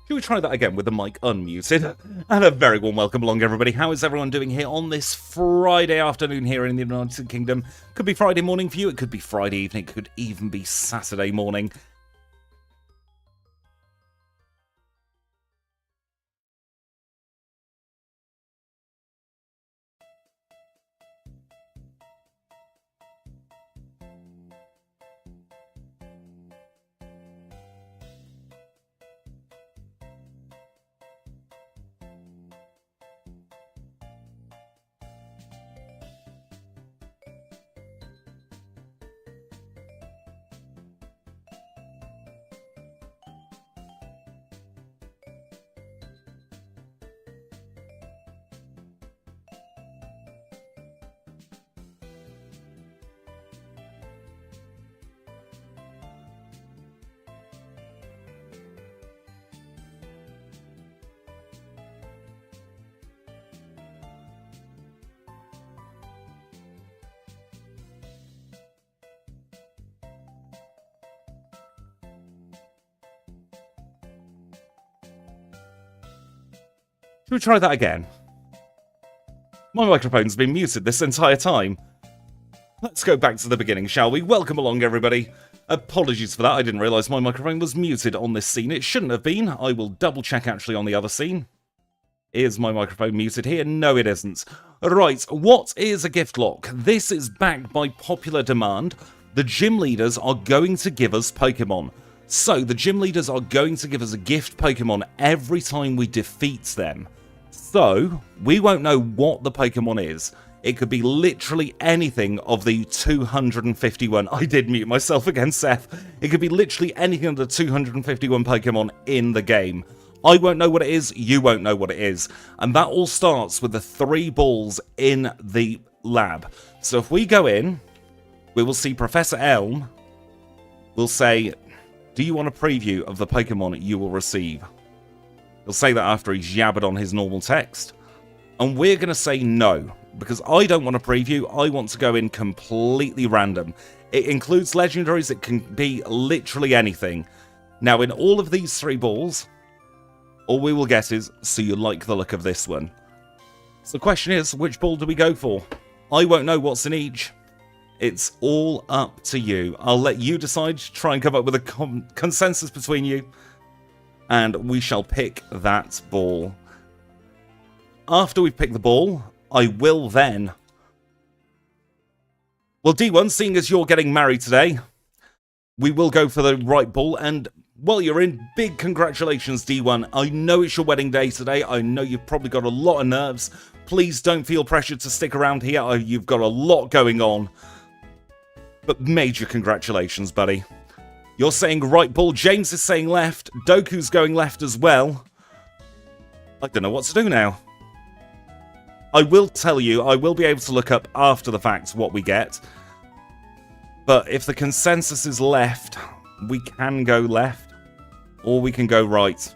Should we try that again with the mic unmuted? And a very warm welcome along, everybody. How is everyone doing here on this Friday afternoon here in the United Kingdom? Could be Friday morning for you, it could be Friday evening, it could even be Saturday morning. Should we try that again? My microphone's been muted this entire time. Let's go back to the beginning, shall we? Welcome along, everybody. Apologies for that, I didn't realise my microphone was muted on this scene. It shouldn't have been. I will double check actually on the other scene. Is my microphone muted here? No, it isn't. Right, what is a Giftlocke? This is backed by popular demand. The gym leaders are going to give us Pokemon. So, the gym leaders are going to give us a gift Pokemon every time we defeat them. So, we won't know what the Pokemon is. It could be literally anything of the 251. I did mute myself again, Seth. It could be literally anything of the 251 Pokemon in the game. I won't know what it is, you won't know what it is. And that all starts with the 3 balls in the lab. So if we go in, we will see Professor Elm will say, do you want a preview of the Pokemon you will receive? He'll say that after he's yabbered on his normal text. And we're going to say no, because I don't want a preview, I want to go in completely random. It includes legendaries, it can be literally anything. Now in all of these 3 balls, all we will get is, so you like the look of this one. So the question is, which ball do we go for? I won't know what's in each. It's all up to you. I'll let you decide, try and come up with a consensus between you. And we shall pick that ball. After we've picked the ball, I will then... Well, D1, seeing as you're getting married today, we will go for the right ball. And, well, you're in. Big congratulations, D1. I know it's your wedding day today. I know you've probably got a lot of nerves. Please don't feel pressured to stick around here. You've got a lot going on. But major congratulations, buddy. You're saying right ball. James is saying left. Doku's going left as well. I don't know what to do now. I will tell you, I will be able to look up after the fact what we get. But if the consensus is left, we can go left. Or we can go right.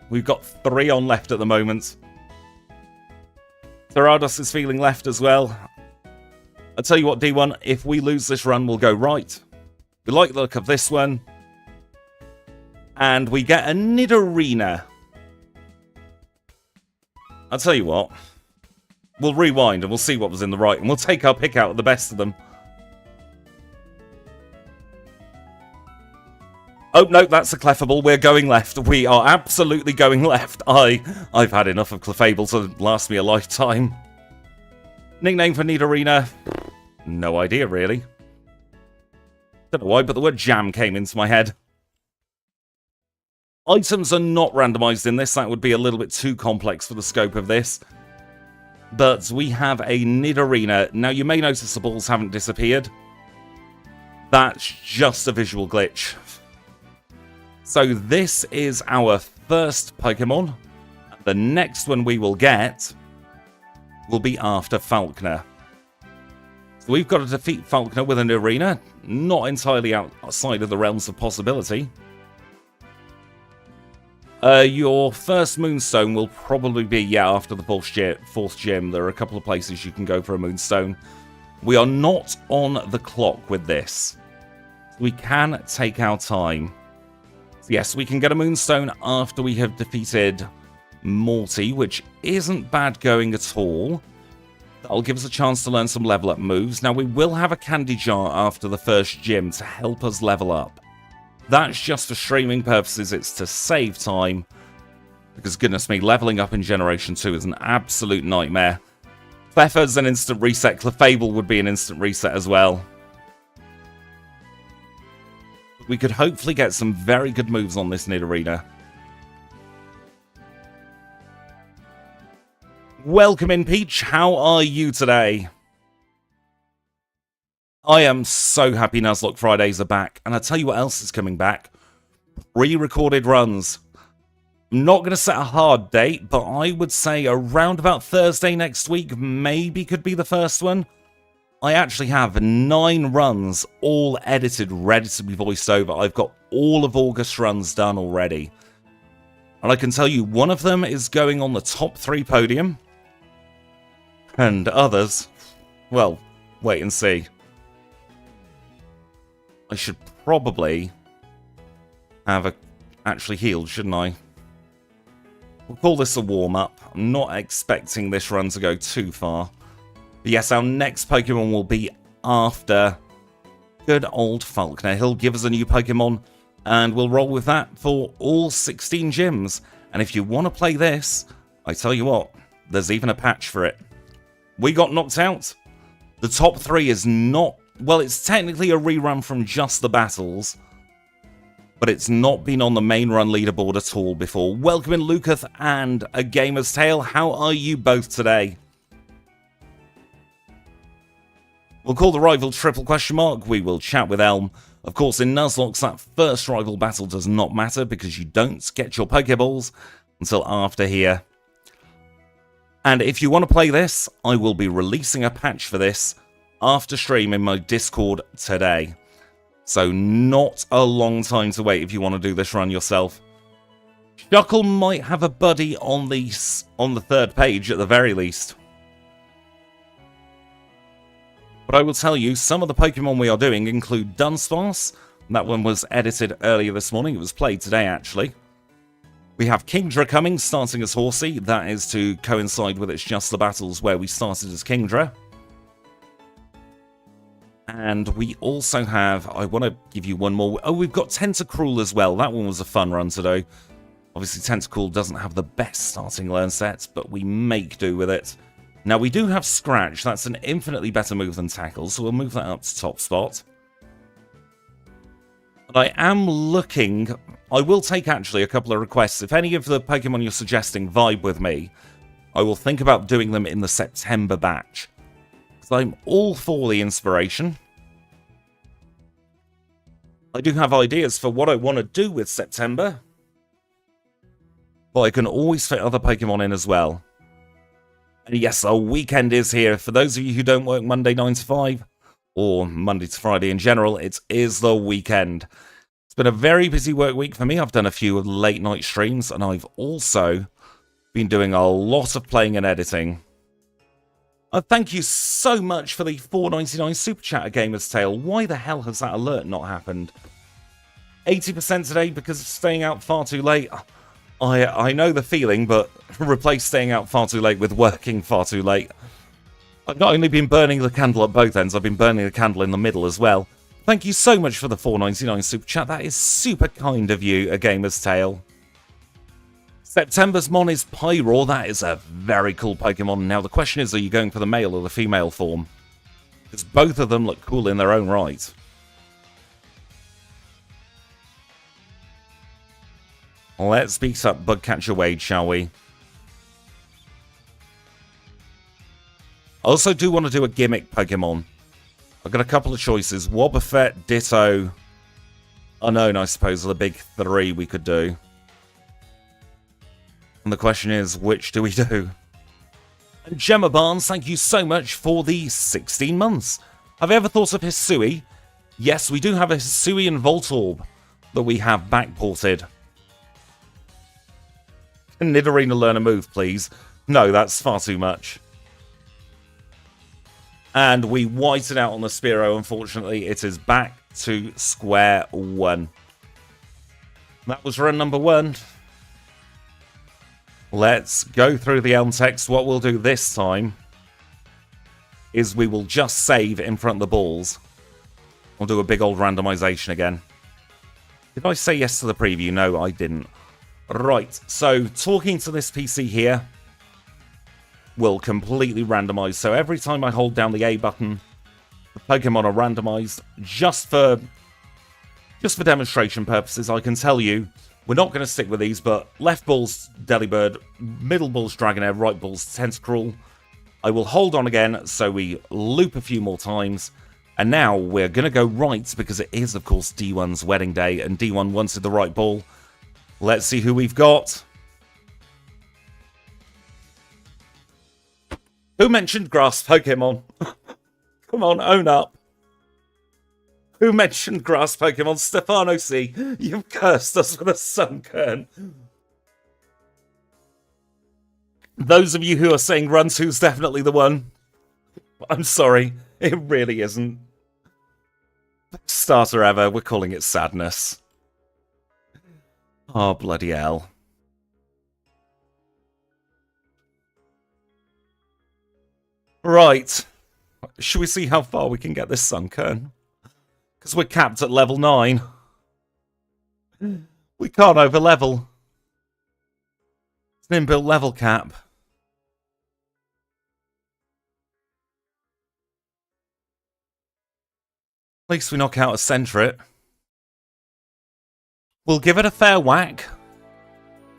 We've got 3 on left at the moment. Therados is feeling left as well. I'll tell you what, D1, if we lose this run, we'll go right. We like the look of this one. And we get a Nidorina. I'll tell you what. We'll rewind and we'll see what was in the right. And we'll take our pick out of the best of them. Oh, no, that's a Clefable. We're going left. We are absolutely going left. I've had enough of Clefable to last me a lifetime. Nickname for Nidorina? No idea, really. Don't know why, but the word jam came into my head. Items are not randomized in this. That would be a little bit too complex for the scope of this. But we have a Nidorina. Now, you may notice the balls haven't disappeared. That's just a visual glitch. So this is our first Pokemon. The next one we will get will be after Falconer. So we've got to defeat Falconer with an arena. Not entirely outside of the realms of possibility. Your first Moonstone will probably be, after the fourth gym. There are a couple of places you can go for a Moonstone. We are not on the clock with this. We can take our time. So yes, we can get a Moonstone after we have defeated Morty, which isn't bad going at all. That'll give us a chance to learn some level up moves. Now, we will have a candy jar after the first gym to help us level up. That's just for streaming purposes. It's to save time. Because goodness me, leveling up in Generation 2 is an absolute nightmare. Clefaird's an instant reset. Clefable would be an instant reset as well. We could hopefully get some very good moves on this Nidorina. Welcome in, Peach. How are you today? I am so happy Nuzlocke Fridays are back. And I'll tell you what else is coming back. Pre-recorded runs. I'm not going to set a hard date, but I would say around about Thursday next week maybe could be the first one. I actually have 9 runs all edited, ready to be voiced over. I've got all of August runs done already. And I can tell you one of them is going on the top 3 podium. And others, well, wait and see. I should probably have actually healed, shouldn't I? We'll call this a warm-up. I'm not expecting this run to go too far. But yes, our next Pokemon will be after good old Falkner. He'll give us a new Pokemon, and we'll roll with that for all 16 gyms. And if you want to play this, I tell you what, there's even a patch for it. We got knocked out. The top 3 is not... Well, it's technically a rerun from just the battles, but it's not been on the main run leaderboard at all before. Welcome in, Lucas and A Gamer's Tale. How are you both today? We'll call the rival triple question mark. We will chat with Elm. Of course, in Nuzlocke, that first rival battle does not matter because you don't get your Pokeballs until after here. And if you want to play this, I will be releasing a patch for this after stream in my Discord today. So not a long time to wait if you want to do this run yourself. Shuckle might have a buddy on the 3rd page at the very least. But I will tell you, some of the Pokemon we are doing include Dunsparce. That one was edited earlier this morning. It was played today, actually. We have Kingdra coming, starting as Horsey. That is to coincide with It's Just the Battles where we started as Kingdra. And we also have... I want to give you one more. Oh, we've got Tentacruel as well. That one was a fun run to do. Obviously, Tentacruel doesn't have the best starting learn set, but we make do with it. Now, we do have Scratch. That's an infinitely better move than Tackle, so we'll move that up to top spot. But I am looking... I will take, actually, a couple of requests. If any of the Pokemon you're suggesting vibe with me, I will think about doing them in the September batch. Because I'm all for the inspiration. I do have ideas for what I want to do with September. But I can always fit other Pokemon in as well. And yes, our weekend is here. For those of you who don't work Monday 9 to 5, or Monday to Friday in general, it is the weekend. It's been a very busy work week for me. I've done a few late night streams, and I've also been doing a lot of playing and editing. Thank you so much for the $4.99 Super Chat, A Gamer's Tale. Why the hell has that alert not happened? 80% today because of staying out far too late. I know the feeling, but replace staying out far too late with working far too late. I've not only been burning the candle at both ends, I've been burning the candle in the middle as well. Thank you so much for the $4.99 Super Chat. That is super kind of you, A Gamer's Tale. September's Mon is Pyroar. That is a very cool Pokemon. Now, the question is, are you going for the male or the female form? Because both of them look cool in their own right. Let's beat up Bugcatcher Wade, shall we? I also do want to do a gimmick Pokemon. I've got a couple of choices. Wobbuffet, Ditto, Unknown, I suppose, are the big 3 we could do. And the question is, which do we do? And Gemma Barnes, thank you so much for the 16 months. Have you ever thought of Hisui? Yes, we do have a Hisui and Voltorb that we have backported. Can Nidorina learn a move, please? No, that's far too much. And we whited out on the Spearow, unfortunately. It is back to square one. That was run number 1. Let's go through the Elm text. What we'll do this time is we will just save in front of the balls. We'll do a big old randomization again. Did I say yes to the preview? No, I didn't. Right, so talking to this PC here will completely randomize. So every time I hold down the A button, the Pokemon are randomized. Just for demonstration purposes, I can tell you, we're not going to stick with these, but left ball's Delibird, middle ball's Dragonair, right ball's Tentacruel. I will hold on again, so we loop a few more times. And now we're going to go right, because it is, of course, D1's wedding day, and D1 wanted the right ball. Let's see who we've got. Who mentioned grass Pokemon? Come on, own up. Who mentioned grass Pokemon? Stefano C. You've cursed us with a Sunkern. Those of you who are saying Runtu's definitely the one, I'm sorry, it really isn't. Best starter ever, we're calling it Sadness. Oh, bloody hell. Right. Should we see how far we can get this Sunkern? Because we're capped at level 9. We can't over-level. It's an inbuilt level cap. At least we knock out a Sentret. We'll give it a fair whack.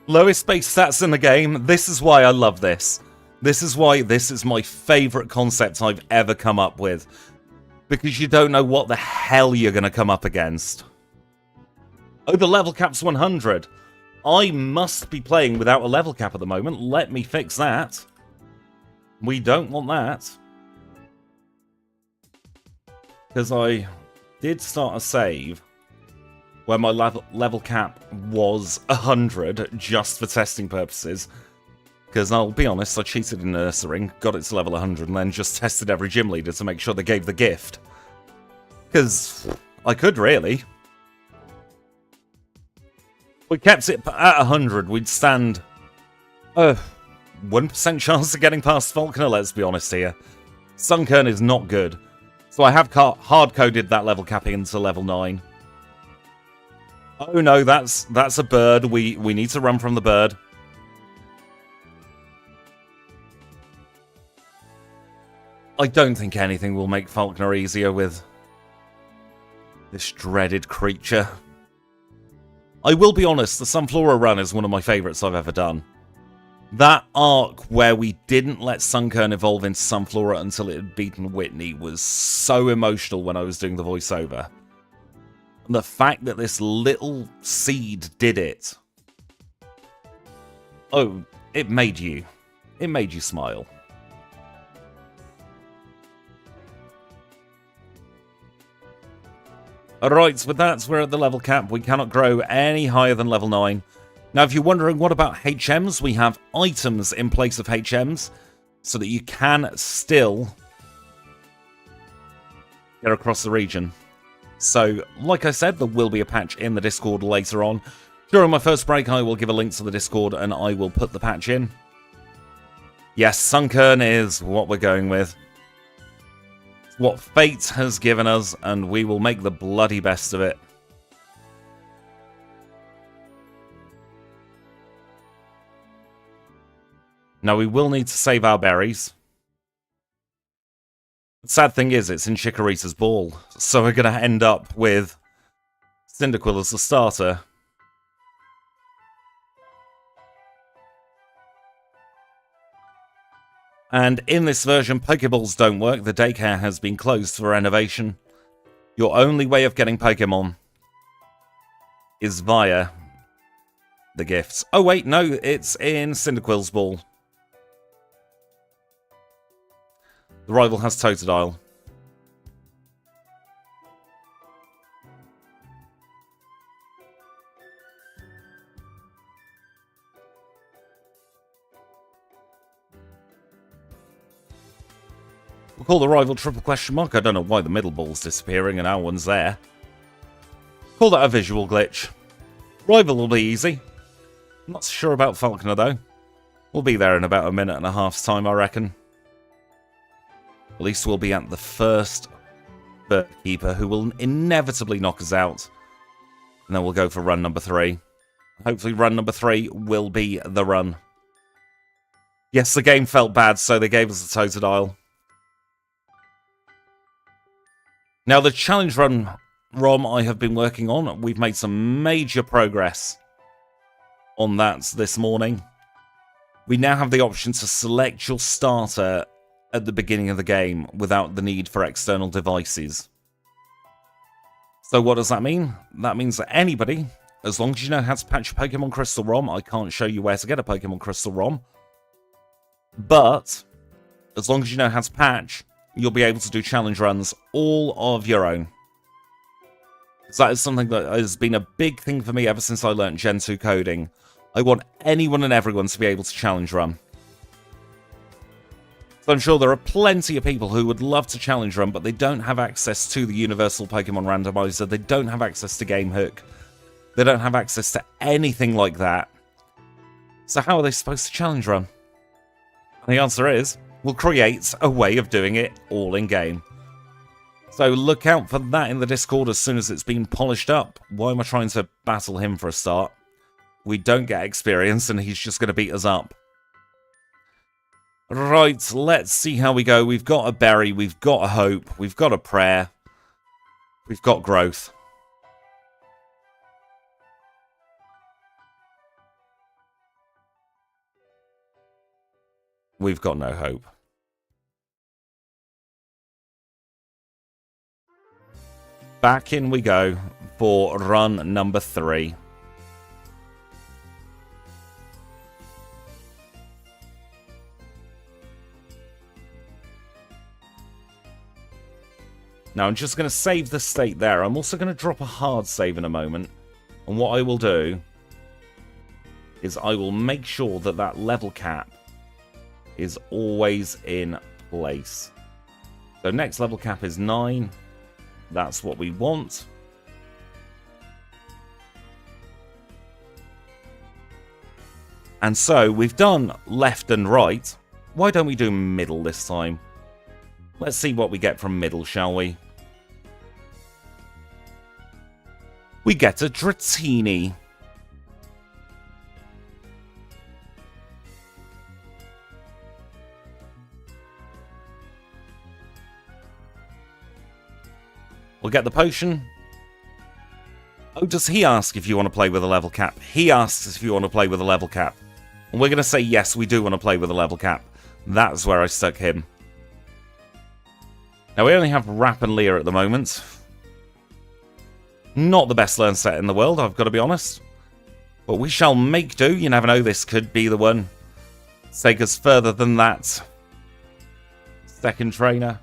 Lowest base stats in the game. This is why I love this. This is why this is my favourite concept I've ever come up with. Because you don't know what the hell you're going to come up against. Oh, the level cap's 100. I must be playing without a level cap at the moment. Let me fix that. We don't want that. Because I did start a save where my level cap was 100 just for testing purposes. Because I'll be honest, I cheated in Nurturing, got it to level 100, and then just tested every gym leader to make sure they gave the gift. Because I could, really. If we kept it at 100, we'd stand a 1% chance of getting past Falconer, let's be honest here. Sunkern is not good. So I have hard-coded that level cap into level 9. Oh no, that's a bird. We need to run from the bird. I don't think anything will make Falconer easier with this dreaded creature. I will be honest, the Sunflora run is one of my favourites I've ever done. That arc where we didn't let Sunkern evolve into Sunflora until it had beaten Whitney was so emotional when I was doing the voiceover. And the fact that this little seed did it. Oh, it made you smile. Alright, with that, we're at the level cap. We cannot grow any higher than level 9. Now, if you're wondering what about HMs, we have items in place of HMs so that you can still get across the region. So, like I said, there will be a patch in the Discord later on. During my first break, I will give a link to the Discord and I will put the patch in. Yes, Sunkern is what we're going with. What fate has given us, and we will make the bloody best of it. Now, we will need to save our berries. The sad thing is, it's in Chikorita's ball, so we're going to end up with Cyndaquil as the starter. And in this version, Pokeballs don't work. The daycare has been closed for renovation. Your only way of getting Pokemon is via the gifts. Oh wait, no, it's in Cyndaquil's ball. The rival has Totodile. We'll call the rival triple question mark. I don't know why the middle ball's disappearing and our one's there. Call that a visual glitch. Rival will be easy. I'm not sure about Falconer, though. We'll be there in about a minute and a half's time, I reckon. At least we'll be at the first bird keeper, who will inevitably knock us out. And then we'll go for run number 3. Hopefully run number 3 will be the run. Yes, the game felt bad, so they gave us a Totodile. Now, the challenge run ROM I have been working on, we've made some major progress on that this morning. We now have the option to select your starter at the beginning of the game without the need for external devices. So what does that mean? That means that anybody, as long as you know how to patch a Pokemon Crystal ROM, I can't show you where to get a Pokemon Crystal ROM, but as long as you know how to patch, you'll be able to do challenge runs all of your own. So that is something that has been a big thing for me ever since I learnt Gen 2 coding. I want anyone and everyone to be able to challenge run. So I'm sure there are plenty of people who would love to challenge run, but they don't have access to the Universal Pokemon Randomizer. They don't have access to GameHook. They don't have access to anything like that. So how are they supposed to challenge run? And the answer is, we'll create a way of doing it all in-game. So look out for that in the Discord as soon as it's been polished up. Why am I trying to battle him for a start? We don't get experience and he's just going to beat us up. Right, let's see how we go. We've got a berry, we've got a hope, we've got a prayer, we've got growth. We've got no hope. Back in we go for run number 3. Now, I'm just going to save the state there. I'm also going to drop a hard save in a moment. And what I will do is I will make sure that that level cap is always in place. So next level cap is 9. That's what we want. And so we've done left and right. Why don't we do middle this time? Let's see what we get from middle, shall we? We get a Dratini. We'll get the potion. Oh, does he ask if you want to play with a level cap? He asks if you want to play with a level cap. And we're going to say yes, we do want to play with a level cap. That's where I stuck him. Now, we only have Rap and Leer at the moment. Not the best learn set in the world, I've got to be honest. But we shall make do. You never know, this could be the one. Take us further than that. Second trainer.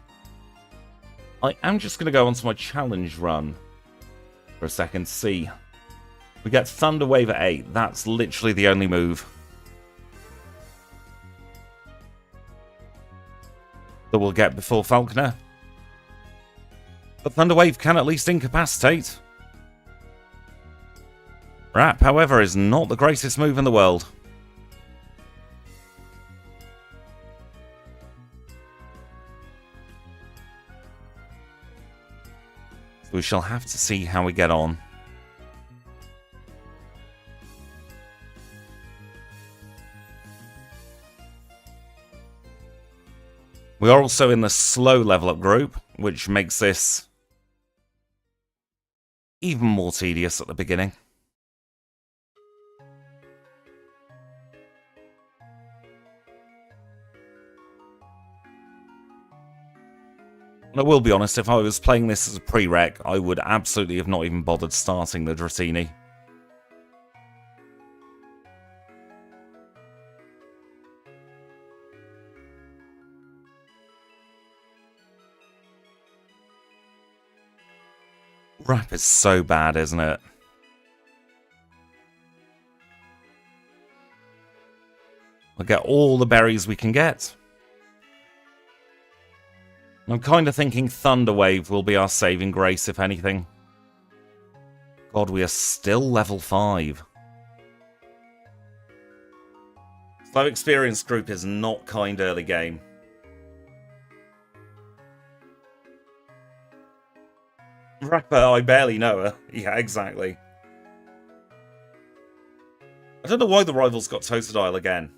I am just going to go onto my challenge run for a second to see. We get Thunder Wave at 8. That's literally the only move that we'll get before Falconer. But Thunder Wave can at least incapacitate. Rap, however, is not the greatest move in the world. So we shall have to see how we get on. We are also in the slow level up group, which makes this even more tedious at the beginning. And I will be honest, if I was playing this as a prereq, I would absolutely have not even bothered starting the Dratini. Rap is so bad, isn't it? We'll get all the berries we can get. I'm kind of thinking Thunder Wave will be our saving grace, if anything. God, we are still level 5. Slow experience group is not kind early game. Rapper, I barely know her. Yeah, exactly. I don't know why the rivals got Totodile again.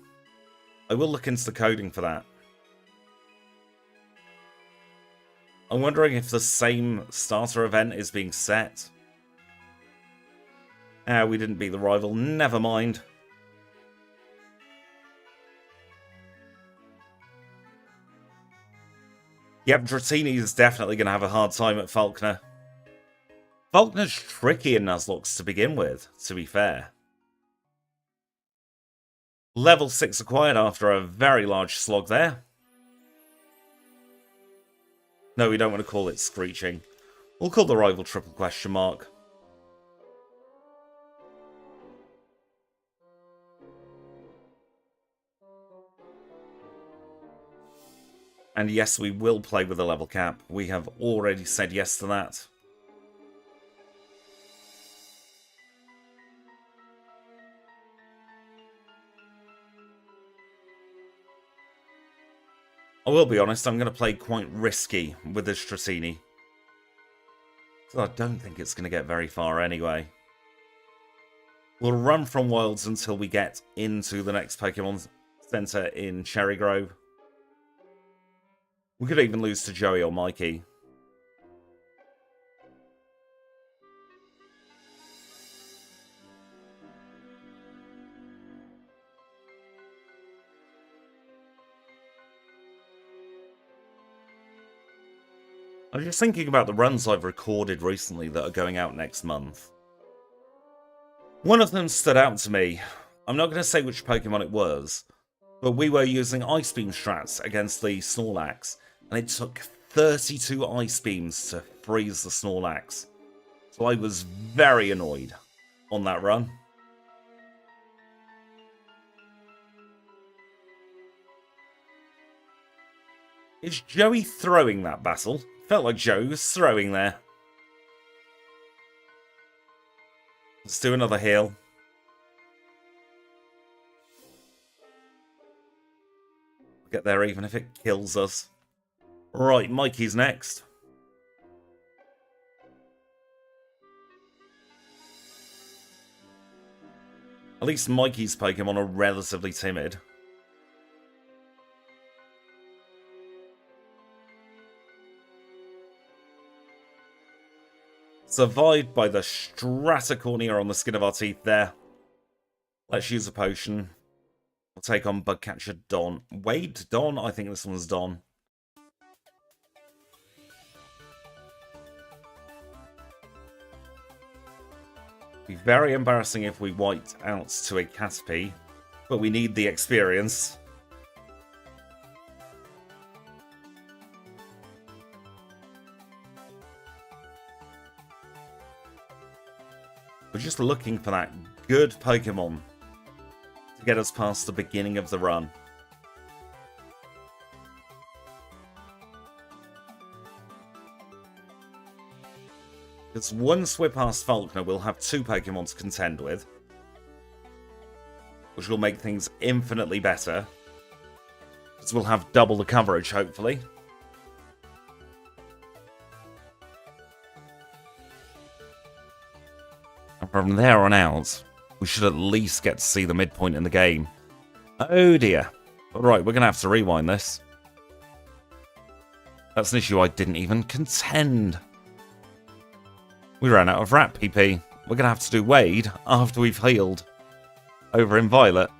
I will look into the coding for that. I'm wondering if the same starter event is being set. Ah, we didn't beat the rival. Never mind. Yep, Dratini is definitely going to have a hard time at Falkner. Falkner's tricky in Nuzlocke to begin with, to be fair. Level 6 acquired after a very large slog there. No, we don't want to call it Screeching. We'll call the rival triple question mark. And yes, we will play with a level cap. We have already said yes to that. I will be honest, I'm going to play quite risky with this Dratini. So I don't think it's going to get very far anyway. We'll run from Wilds until we get into the next Pokemon Center in Cherry Grove. We could even lose to Joey or Mikey. I was just thinking about the runs I've recorded recently that are going out next month. One of them stood out to me. I'm not going to say which Pokemon it was, but we were using Ice Beam strats against the Snorlax, and it took 32 Ice Beams to freeze the Snorlax. So I was very annoyed on that run. Is Joey throwing that battle? Felt like Joey was throwing there. Let's do another heal. We'll get there even if it kills us. Right, Mikey's next. At least Mikey's Pokemon are relatively timid. Survived by the Stratacornia on the skin of our teeth there. Let's use a potion. We'll take on Bugcatcher Don. Wade? Don? I think this one's Don. Be very embarrassing if we wiped out to a Caterpie, but we need the experience. We're just looking for that good Pokemon to get us past the beginning of the run. Because once we're past Falkner, we'll have 2 Pokemon to contend with, which will make things infinitely better. Because we'll have double the coverage, hopefully. From there on out, we should at least get to see the midpoint in the game. Oh dear. Alright, we're going to have to rewind this. That's an issue I didn't even contend. We ran out of Rat PP. We're going to have to do Wade after we've healed. Over in Violet.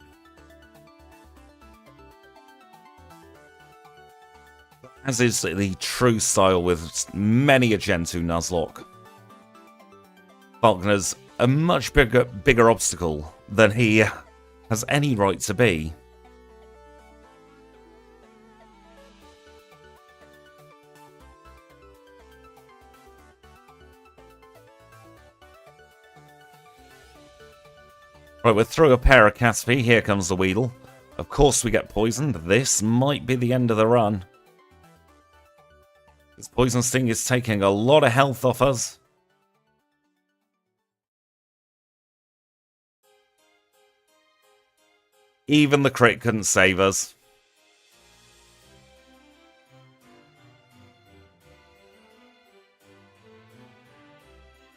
As is the true style with many a Gen 2 Nuzlocke. Falkner's a much bigger obstacle than he has any right to be. Right, we're through a pair of Caterpie. Here comes the Weedle. Of course we get poisoned. This might be the end of the run. This Poison Sting is taking a lot of health off us. Even the crit couldn't save us.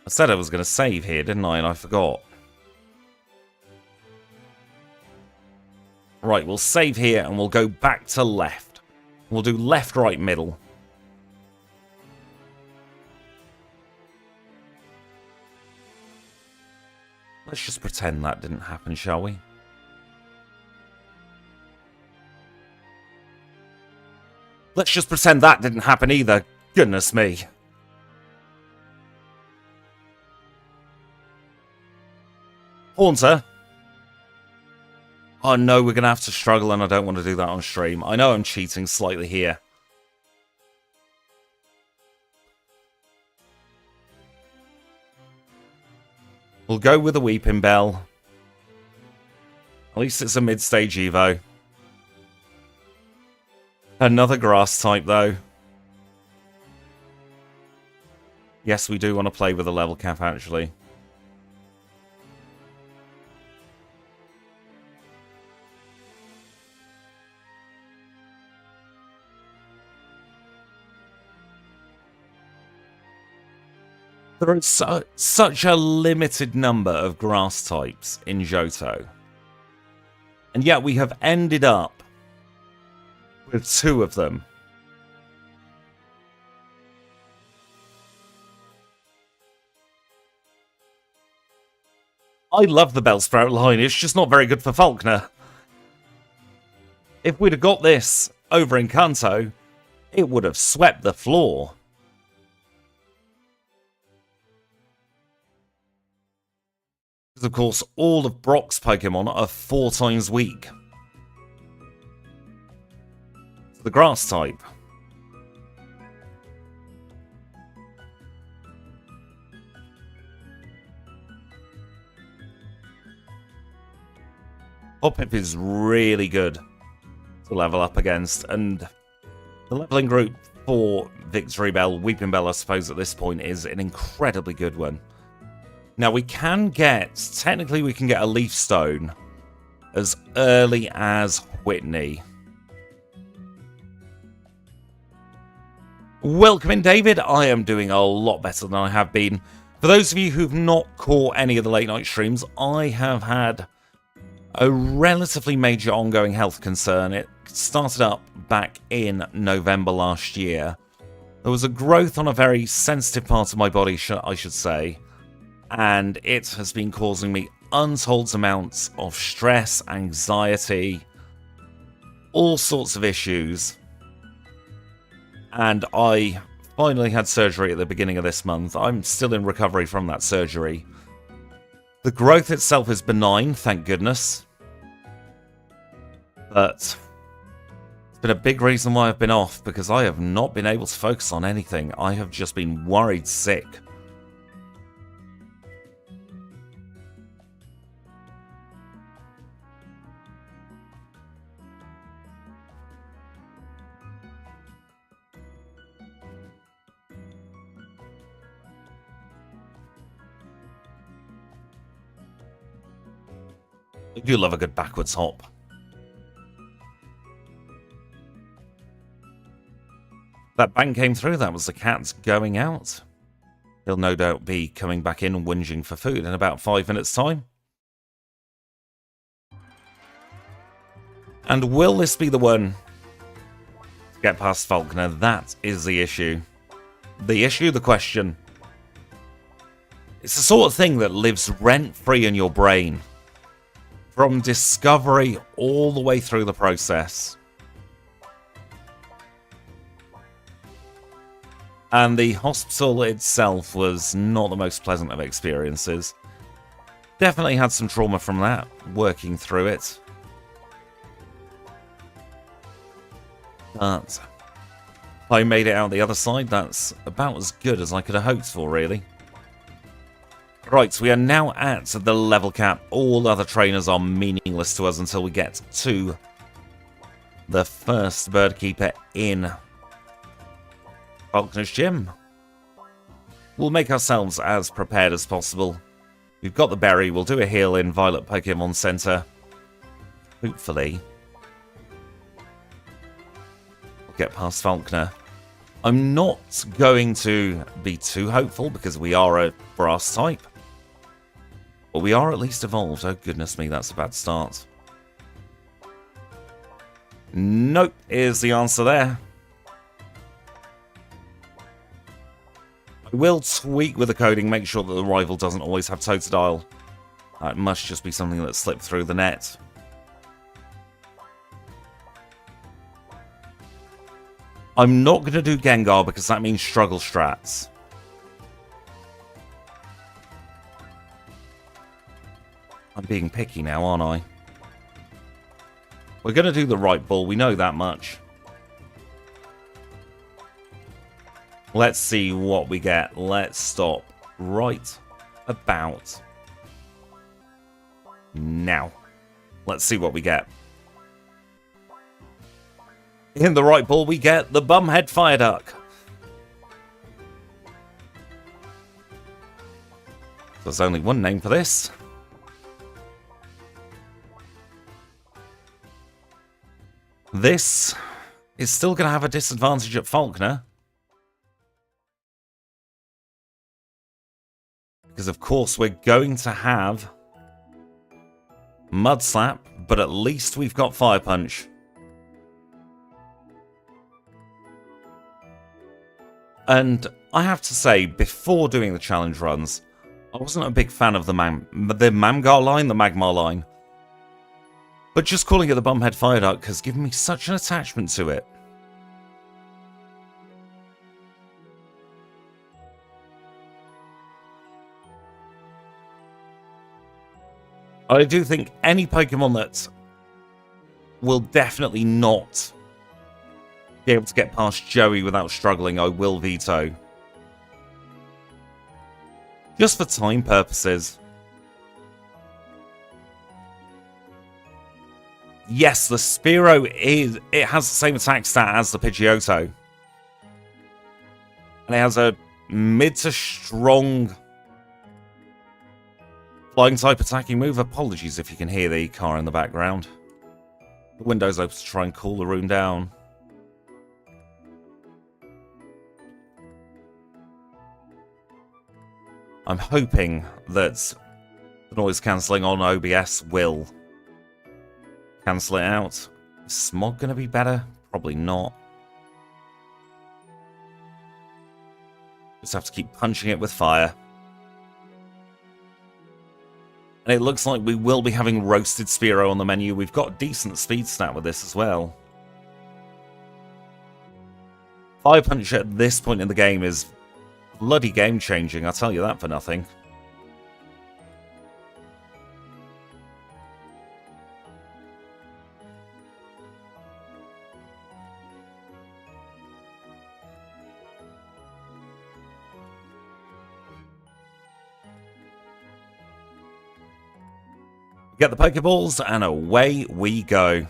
I said I was going to save here, didn't I? And I forgot. Right, we'll save here and we'll go back to left. We'll do left, right, middle. Let's just pretend that didn't happen, shall we? Let's just pretend that didn't happen either. Goodness me. Haunter. Oh no, we're going to have to struggle and I don't want to do that on stream. I know I'm cheating slightly here. We'll go with a Weeping Bell. At least it's a mid-stage Evo. Another grass type though. Yes, we do want to play with a level cap actually. There is such a limited number of grass types in Johto. And yet we have ended up with 2 of them. I love the Bellsprout line, it's just not very good for Falkner. If we'd have got this over in Kanto, it would have swept the floor. Because, of course, all of Brock's Pokemon are 4 times weak. It's the grass type. Hoppip is really good to level up against, and the leveling group for Victory Bell, Weeping Bell, I suppose, at this point is an incredibly good one. Now, we can get, technically we can get a Leaf Stone as early as Whitney. Welcome in, David. I am doing a lot better than I have been. For those of you who've not caught any of the late night streams, I have had a relatively major ongoing health concern. It started up back in November last year. There was a growth on a very sensitive part of my body, I should say. And it has been causing me untold amounts of stress, anxiety, all sorts of issues. And I finally had surgery at the beginning of this month. I'm still in recovery from that surgery. The growth itself is benign, thank goodness. But it's been a big reason why I've been off, because I have not been able to focus on anything. I have just been worried sick. I do love a good backwards hop. That bang came through, that was the cat going out. He'll no doubt be coming back in and whinging for food in about 5 minutes' time. And will this be the one to get past Falkner? That is the issue. The question. It's the sort of thing that lives rent-free in your brain. From discovery all the way through the process. And the hospital itself was not the most pleasant of experiences. Definitely had some trauma from that, working through it. But I made it out the other side. That's about as good as I could have hoped for, really. Right, we are now at the level cap. All other trainers are meaningless to us until we get to the first bird keeper in Falkner's gym. We'll make ourselves as prepared as possible. We've got the berry. We'll do a heal in Violet Pokemon Center. hopefully, we'll get past Falconer. I'm not going to be too hopeful because we are a grass type. But we are at least evolved. Oh, goodness me, that's a bad start. Nope, is the answer there. I will tweak with the coding, make sure that the rival doesn't always have Totodile. It must just be something that slipped through the net. I'm not going to do Gengar because that means struggle strats. I'm being picky now, aren't I? We're going to do the right ball, we know that much. Let's see what we get. Let's stop right about now. Let's see what we get. In the right ball, we get the Bumhead Fire Duck. There's only one name for this. This is still going to have a disadvantage at Falconer. Because, of course, we're going to have Mud Slap, but at least we've got Fire Punch. And I have to say, before doing the challenge runs, I wasn't a big fan of the Mamgar line, the Magmar line. But just calling it the Bumhead Fire Duck has given me such an attachment to it. I do think any Pokemon that will definitely not be able to get past Joey without struggling, I will veto. Just for time purposes. Yes, the Spearow has the same attack stat as the Pidgeotto. And it has a mid to strong flying type attacking move. Apologies if you can hear the car in the background. The window's open to try and cool the room down. I'm hoping that the noise cancelling on OBS will cancel it out. Is smog going to be better? Probably not. Just have to keep punching it with fire. And it looks like we will be having Roasted Spearow on the menu. We've got decent speed stat with this as well. Fire Punch at this point in the game is bloody game-changing, I'll tell you that for nothing. Get the Pokeballs, and away we go.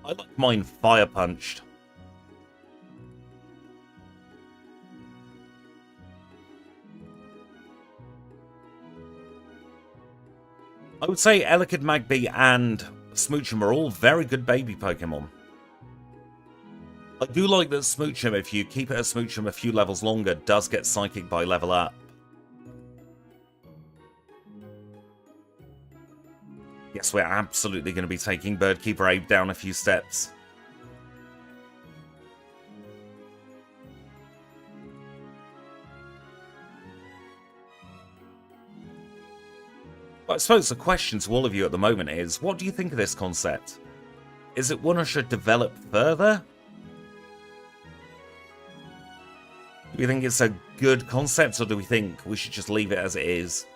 I like mine fire punched. I would say Elekid, Magby, and Smoochum are all very good baby Pokemon. I do like that Smoochum, if you keep it as Smoochum a few levels longer, does get Psychic by level up. Yes, we're absolutely going to be taking Birdkeeper Abe down a few steps. But I suppose the question to all of you at the moment is, what do you think of this concept? Is it one I should develop further? Do we think it's a good concept, or do we think we should just leave it as it is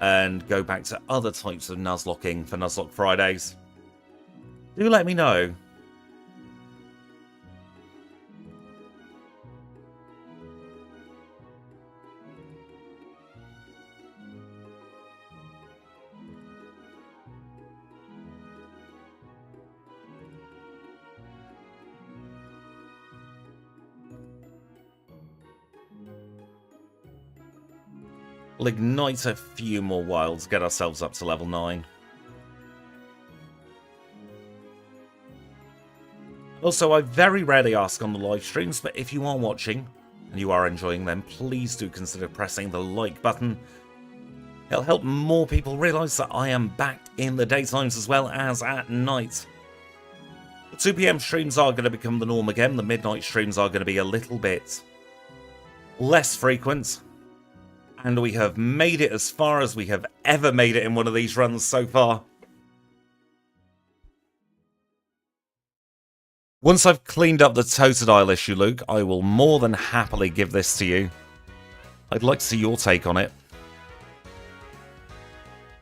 and go back to other types of Nuzlocking for Nuzlocke Fridays? Do let me know. We'll ignite a few more wilds, get ourselves up to level 9. Also, I very rarely ask on the live streams, but if you are watching and you are enjoying them, please do consider pressing the like button. It'll help more people realise that I am back in the daytimes as well as at night. The 2 PM streams are going to become the norm again. The midnight streams are going to be a little bit less frequent. And we have made it as far as we have ever made it in one of these runs so far. Once I've cleaned up the Totodile issue, Luke, I will more than happily give this to you. I'd like to see your take on it.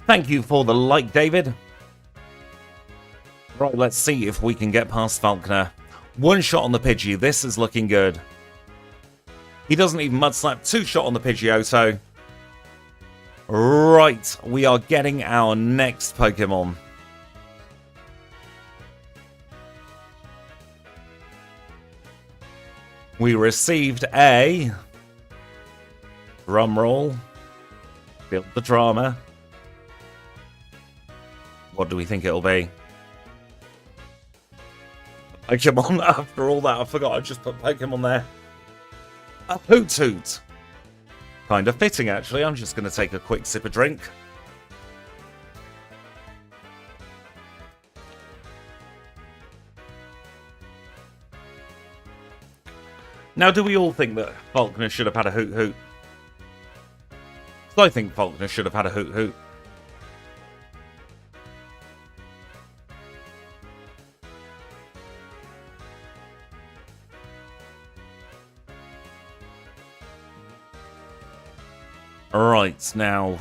Thank you for the like, David. Right, let's see if we can get past Falconer. One shot on the Pidgey. This is looking good. He doesn't even mudslap. 2 shot on the Pidgeotto. Right, we are getting our next Pokemon. We received a... drumroll. Build the drama. What do we think it'll be? Pokemon, after all that, I forgot I just put Pokemon there. A Hoot Hoot. Kind of fitting, actually. I'm just going to take a quick sip of drink. Now, do we all think that Falconer should have had a Hoot Hoot? I think Falconer should have had a Hoot Hoot. Right, now,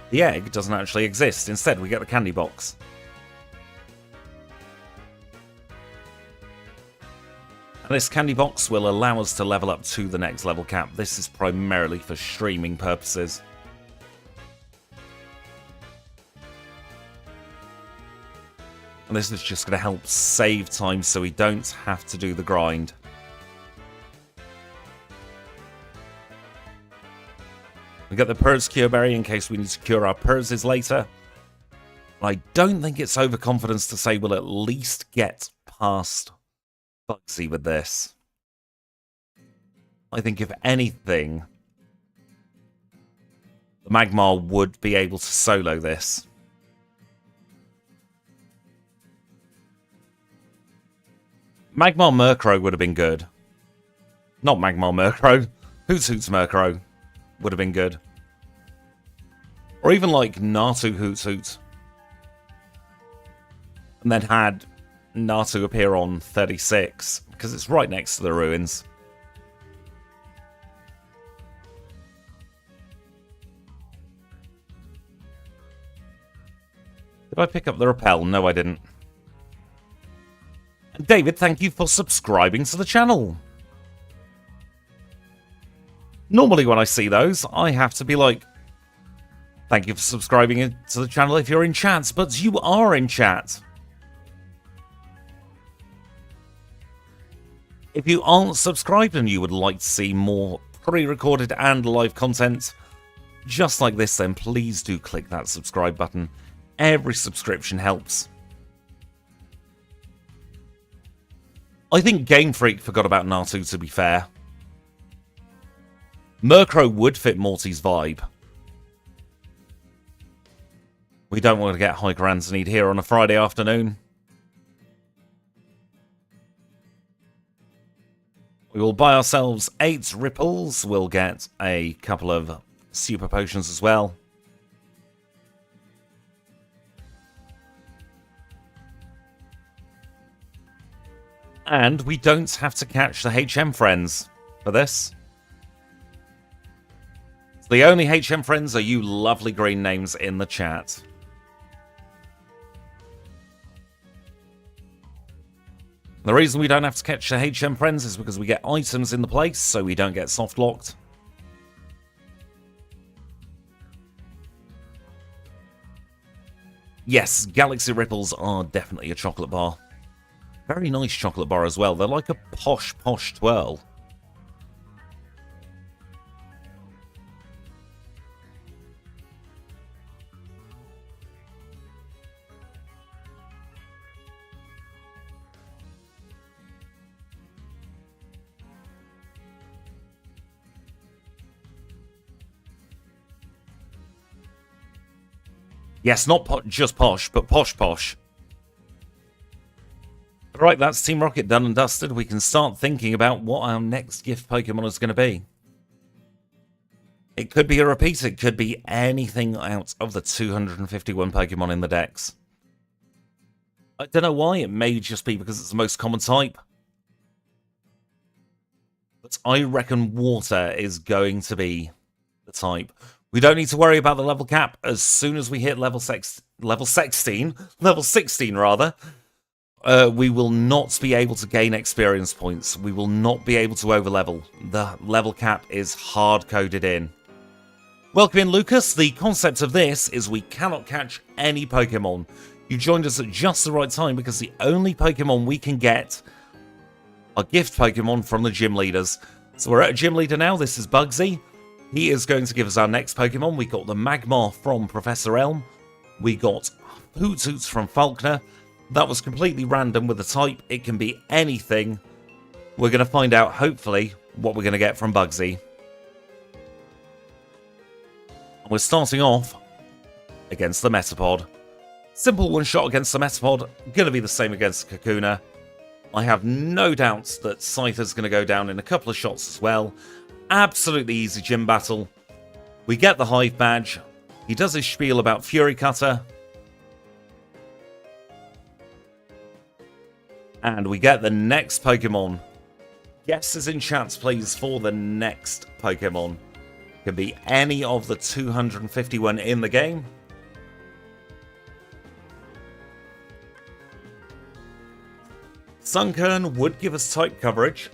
the egg doesn't actually exist. Instead, we get the candy box. And this candy box will allow us to level up to the next level cap. This is primarily for streaming purposes. And this is just going to help save time so we don't have to do the grind. We get the Purrs Cure Berry in case we need to cure our Purses later. I don't think it's overconfidence to say we'll at least get past Bugsy with this. I think if anything, the Magmar would be able to solo this. Magmar Murkrow would have been good. Not Magmar Murkrow. Hoot Hoot's Murkrow would have been good. Or even like Natu Hoot Hoot. And then had Natu appear on 36, because it's right next to the ruins. Did I pick up the repel? No, I didn't. David, thank you for subscribing to the channel. Normally when I see those, I have to be like, thank you for subscribing to the channel if you're in chat, but you are in chat. If you aren't subscribed and you would like to see more pre-recorded and live content just like this, then please do click that subscribe button. Every subscription helps. I think Game Freak forgot about Natu, to be fair. Murkrow would fit Morty's vibe. We don't want to get Hyperanzanite here on a Friday afternoon. We will buy ourselves 8 ripples. We'll get a couple of super potions as well. And we don't have to catch the HM friends for this. The only HM friends are you lovely green names in the chat. The reason we don't have to catch the HM friends is because we get items in the place, so we don't get soft locked. Yes, Galaxy Ripples are definitely a chocolate bar. Very nice chocolate bar as well. They're like a posh twirl. Yes, not just posh, but posh posh. Right, that's Team Rocket done and dusted. We can start thinking about what our next gift Pokemon is going to be. It could be a repeat, it could be anything out of the 251 Pokemon in the decks. I don't know why, it may just be because it's the most common type. But I reckon water is going to be the type. We don't need to worry about the level cap. As soon as we hit level 16 rather, we will not be able to gain experience points. We will not be able to overlevel. The level cap is hard-coded in. Welcome in, Lucas. The concept of this is we cannot catch any Pokemon. You joined us at just the right time because the only Pokemon we can get are gift Pokemon from the gym leaders. So we're at a gym leader now. This is Bugsy. He is going to give us our next Pokemon. We got the Magmar from Professor Elm. We got Hoot Hoots from Falkner. That was completely random with the type. It can be anything. We're going to find out, hopefully, what we're going to get from Bugsy. And we're starting off against the Metapod. Simple one-shot against the Metapod. Going to be the same against Kakuna. I have no doubts that Scyther's going to go down in a couple of shots as well. Absolutely easy gym battle. We get the Hive badge. He does his spiel about Fury Cutter. And we get the next Pokemon. Guesses in chats, please, for the next Pokemon. Can be any of the 251 in the game. Sunkern would give us type coverage.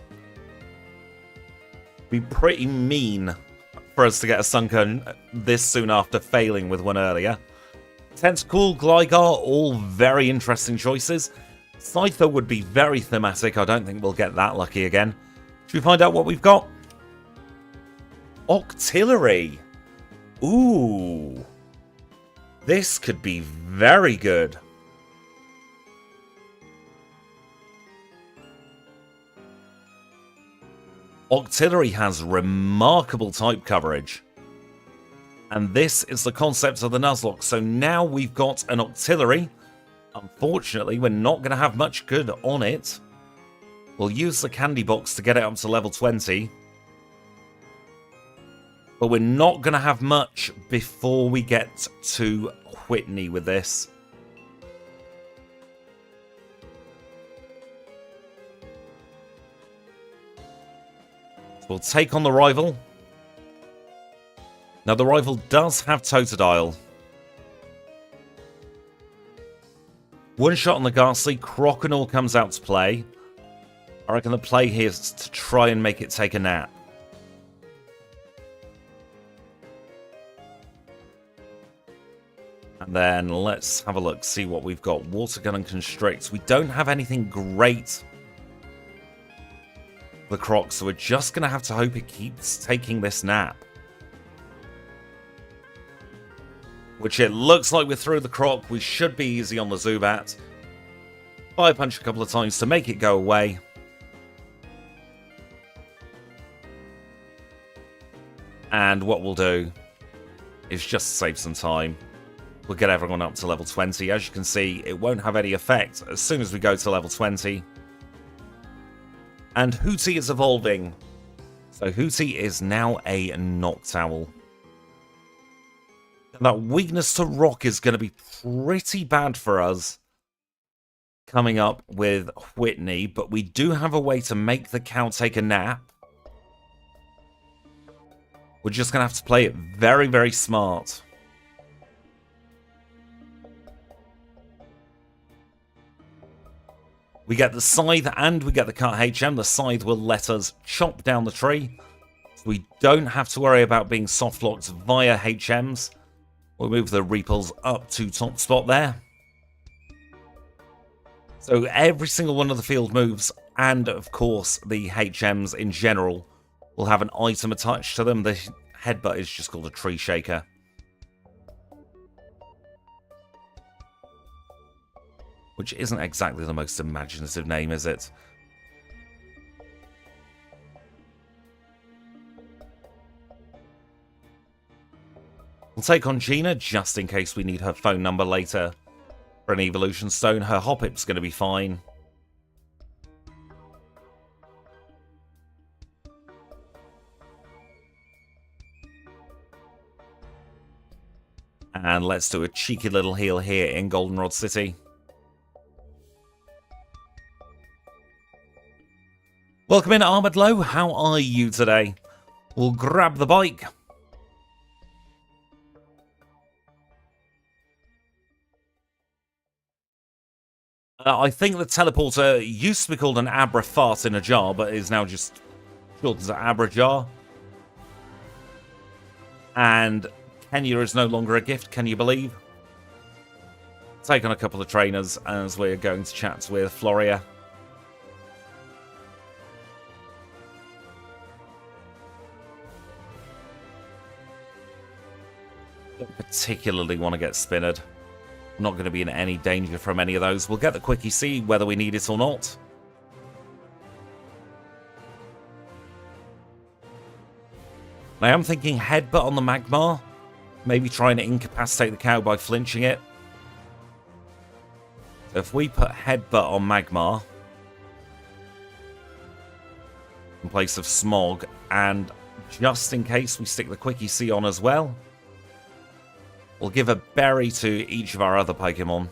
Be pretty mean for us to get a Sunkern this soon after failing with one earlier. Tentacool, Gligar, all very interesting choices. Scyther would be very thematic. I don't think we'll get that lucky again. Should we find out what we've got? Octillery. Ooh. This could be very good. Octillery has remarkable type coverage. And this is the concept of the Nuzlocke. So now we've got an Octillery. Unfortunately, we're not going to have much good on it. We'll use the candy box to get it up to level 20. But we're not going to have much before we get to Whitney with this. So we'll take on the rival. Now the rival does have Totodile. One shot on the Ghastly, Croconaw comes out to play. I reckon the play here is to try and make it take a nap. And then let's have a look, see what we've got. Water Gun and Constrict. We don't have anything great for the Croc, so we're just going to have to hope it keeps taking this nap. Which it looks like we're through the Croc. We should be easy on the Zubat. Fire Punch a couple of times to make it go away. And what we'll do is just save some time. We'll get everyone up to level 20. As you can see, it won't have any effect as soon as we go to level 20. And Hootie is evolving. So Hootie is now a Noctowl. That weakness to rock is going to be pretty bad for us coming up with Whitney, but we do have a way to make the cow take a nap. We're just going to have to play it very, very smart. We get the Scythe and we get the Cut HM. The Scythe will let us chop down the tree. So we don't have to worry about being soft-locked via HMs. We'll move the Repulse up to top spot there. So every single one of the field moves, and of course the HMs in general, will have an item attached to them. The Headbutt is just called a Tree Shaker. Which isn't exactly the most imaginative name, is it? We'll take on Gina just in case we need her phone number later for an evolution stone. Her Hoppip's going to be fine. And let's do a cheeky little heal here in Goldenrod City. Welcome in, Armored Low. How are you today? We'll grab the bike. I think the teleporter used to be called an Abra Fart in a jar, but is now just called as an Abra Jar. And Kenya is no longer a gift, can you believe? Take on a couple of trainers as we're going to chat with Floria. Don't particularly want to get Spinnered. Not going to be in any danger from any of those. We'll get the Quickie C whether we need it or not. I am thinking Headbutt on the Magmar. Maybe try and incapacitate the cow by flinching it. So if we put Headbutt on Magmar in place of Smog, and just in case we stick the Quickie C on as well, we'll give a berry to each of our other Pokemon.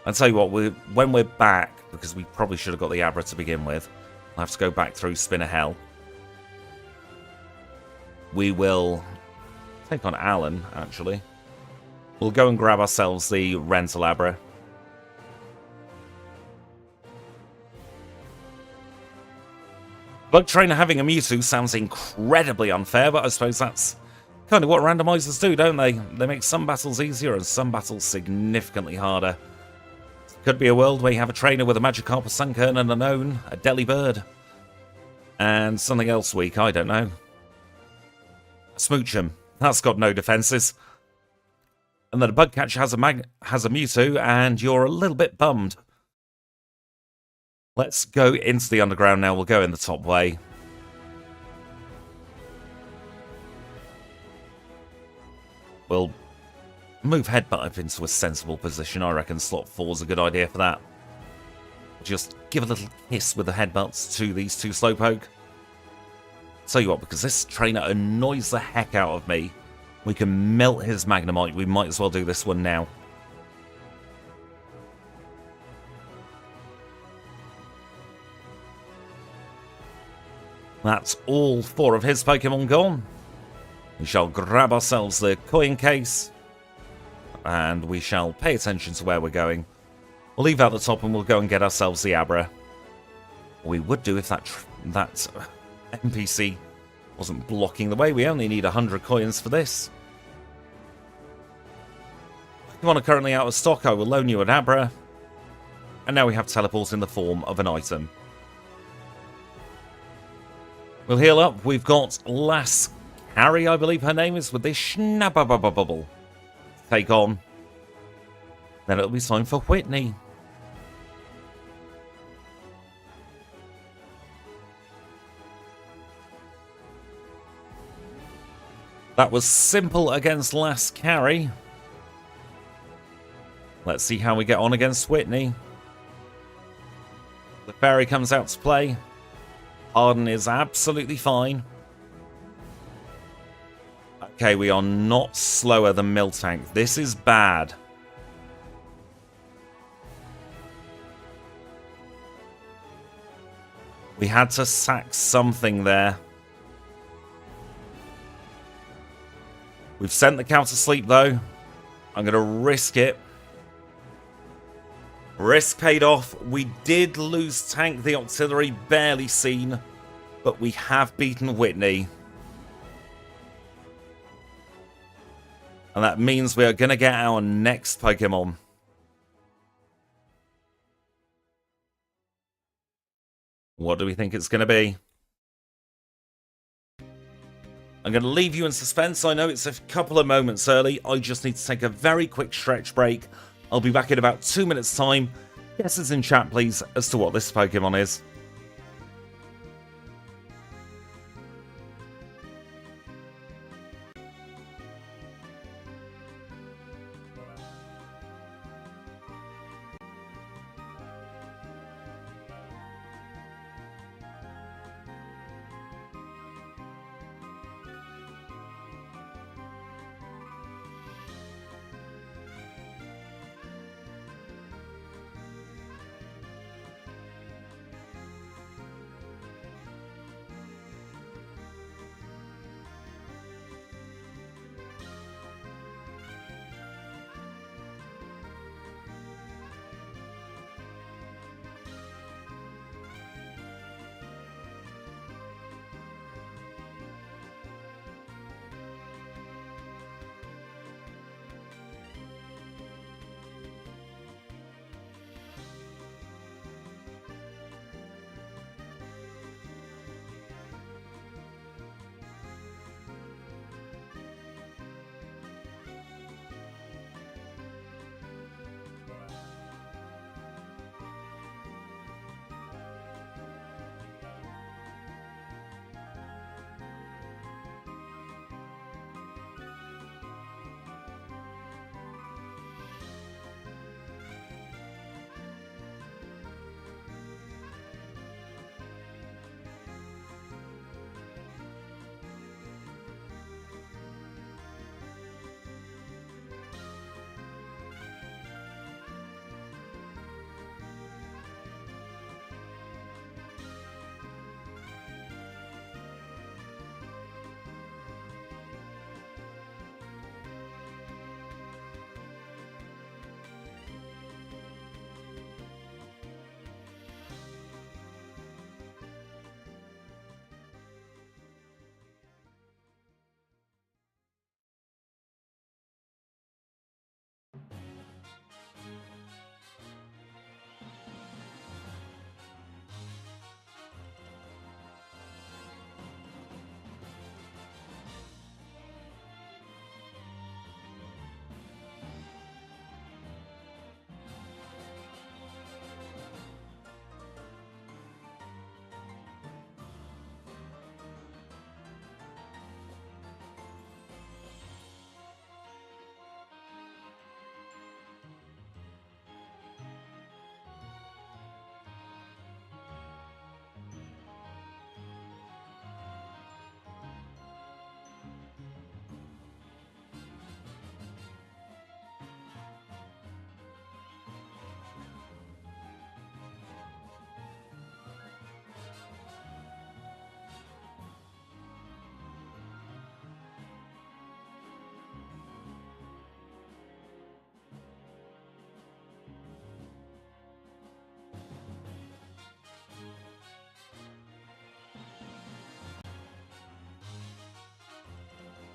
I'll tell you what, when we're back, because we probably should have got the Abra to begin with, I'll have to go back through Spinner Hell. We will take on Alan, actually. We'll go and grab ourselves the rental Abra. Bug Trainer having a Mewtwo sounds incredibly unfair, but I suppose that's kind of what randomizers do, don't they? They make some battles easier and some battles significantly harder. Could be a world where you have a trainer with a Magikarp, a Sunkern, and a Known, a Delibird, and something else weak, I don't know. Smoochum, that's got no defenses. And then a Bugcatcher has a Mewtwo, and you're a little bit bummed. Let's go into the underground now. We'll go in the top way. We'll move Headbutt up into a sensible position. I reckon slot 4 is a good idea for that. Just give a little kiss with the Headbutts to these two Slowpoke. Tell you what, because this trainer annoys the heck out of me, we can melt his Magnemite. We might as well do this one now. That's all 4 of his Pokemon gone. We shall grab ourselves the coin case, and we shall pay attention to where we're going. We'll leave out the top and we'll go and get ourselves the Abra. We would do if that NPC wasn't blocking the way. We only need 100 coins for this. Pokemon are currently out of stock. I will loan you an Abra. And now we have teleport in the form of an item. We'll heal up. We've got Lass Harry, I believe her name is, with this Schnappabubble. Take on. Then it'll be time for Whitney. That was simple against Lass Carry. Let's see how we get on against Whitney. The fairy comes out to play. Harden is absolutely fine. Okay, we are not slower than Miltank. This is bad. We had to sack something there. We've sent the cow to sleep, though. I'm going to risk it. Risk paid off. We did lose Tank the Octillery, barely seen, but we have beaten Whitney. And that means we are going to get our next Pokemon. What do we think it's going to be? I'm going to leave you in suspense. I know it's a couple of moments early. I just need to take a very quick stretch break. I'll be back in about 2 minutes' time. Guesses in chat, please, as to what this Pokemon is.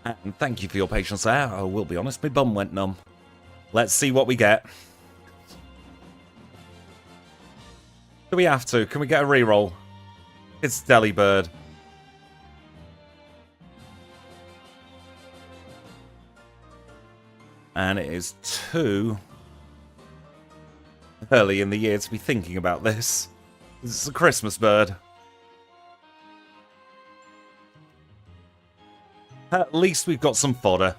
And thank you for your patience there. I will be honest, my bum went numb. Let's see what we get. Do we have to? Can we get a reroll? It's Delibird. And it is too early in the year to be thinking about this. It's a Christmas bird. At least we've got some fodder.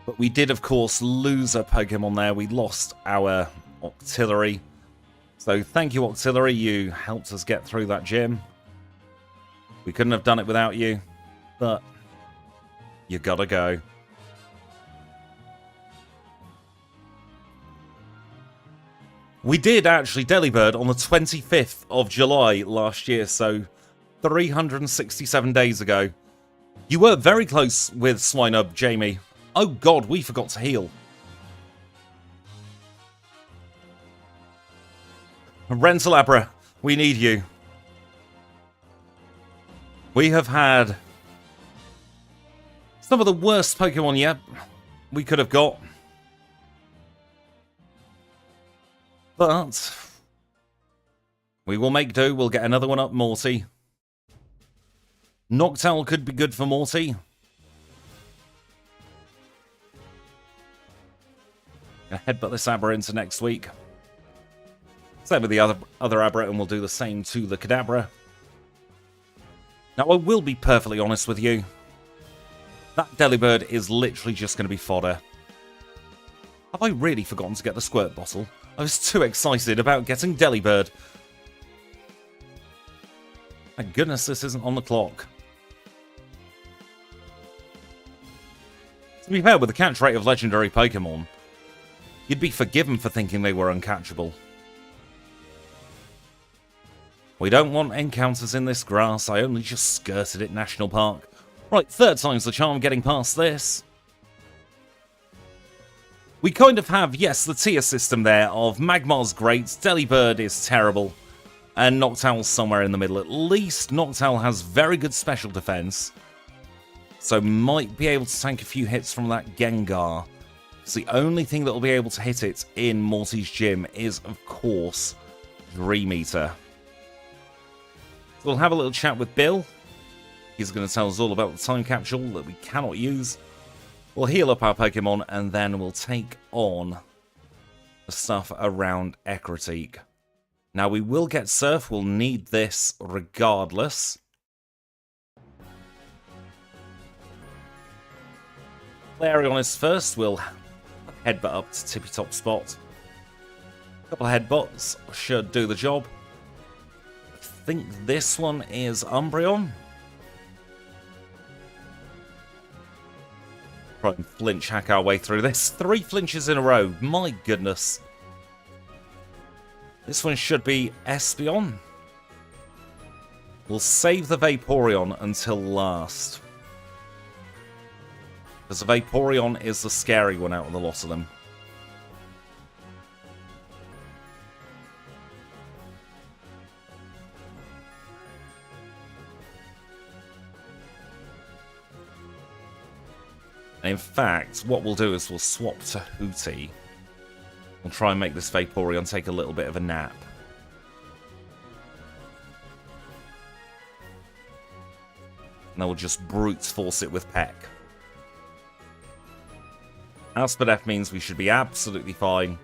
But we did, of course, lose a Pokemon there. We lost our Octillery. So thank you, Octillery. You helped us get through that gym. We couldn't have done it without you. But you gotta go. We did actually Delibird on the 25th of July last year, so 367 days ago. You were very close with Swinub, Jamie. Oh god, we forgot to heal. Rentalabra, we need you. We have had some of the worst Pokemon yet we could have got. But we will make do. We'll get another one up, Morty. Noctowl could be good for Morty. Gonna headbutt this Abra into next week. Same with the other Abra, and we'll do the same to the Kadabra. Now, I will be perfectly honest with you. That Delibird is literally just going to be fodder. Have I really forgotten to get the squirt bottle? I was too excited about getting Delibird. Thank goodness this isn't on the clock. To be fair, with the catch rate of legendary Pokemon, you'd be forgiven for thinking they were uncatchable. We don't want encounters in this grass. I only just skirted it, National Park. Right, third time's the charm getting past this. We kind of have, yes, the tier system there of Magmar's great, Delibird is terrible, and Noctowl's somewhere in the middle. At least Noctowl has very good special defense, so might be able to tank a few hits from that Gengar. Because the only thing that will be able to hit it in Morty's gym is, of course, Dream Eater. So we'll have a little chat with Bill. He's going to tell us all about the time capsule that we cannot use. We'll heal up our Pokemon, and then we'll take on the stuff around Ecruteak. Now, we will get Surf. We'll need this regardless. Flareon is first. We'll headbutt up to Tippy Top Spot. A couple of headbutts should do the job. I think this one is Umbreon. Try and flinch hack our way through this. 3 flinches in a row. My goodness. This one should be Espeon. We'll save the Vaporeon until last. Because the Vaporeon is the scary one out of the lot of them. In fact, what we'll do is we'll swap to Hootie. We'll try and make this Vaporeon take a little bit of a nap. And then we'll just brute force it with Peck. Aspidef means we should be absolutely fine.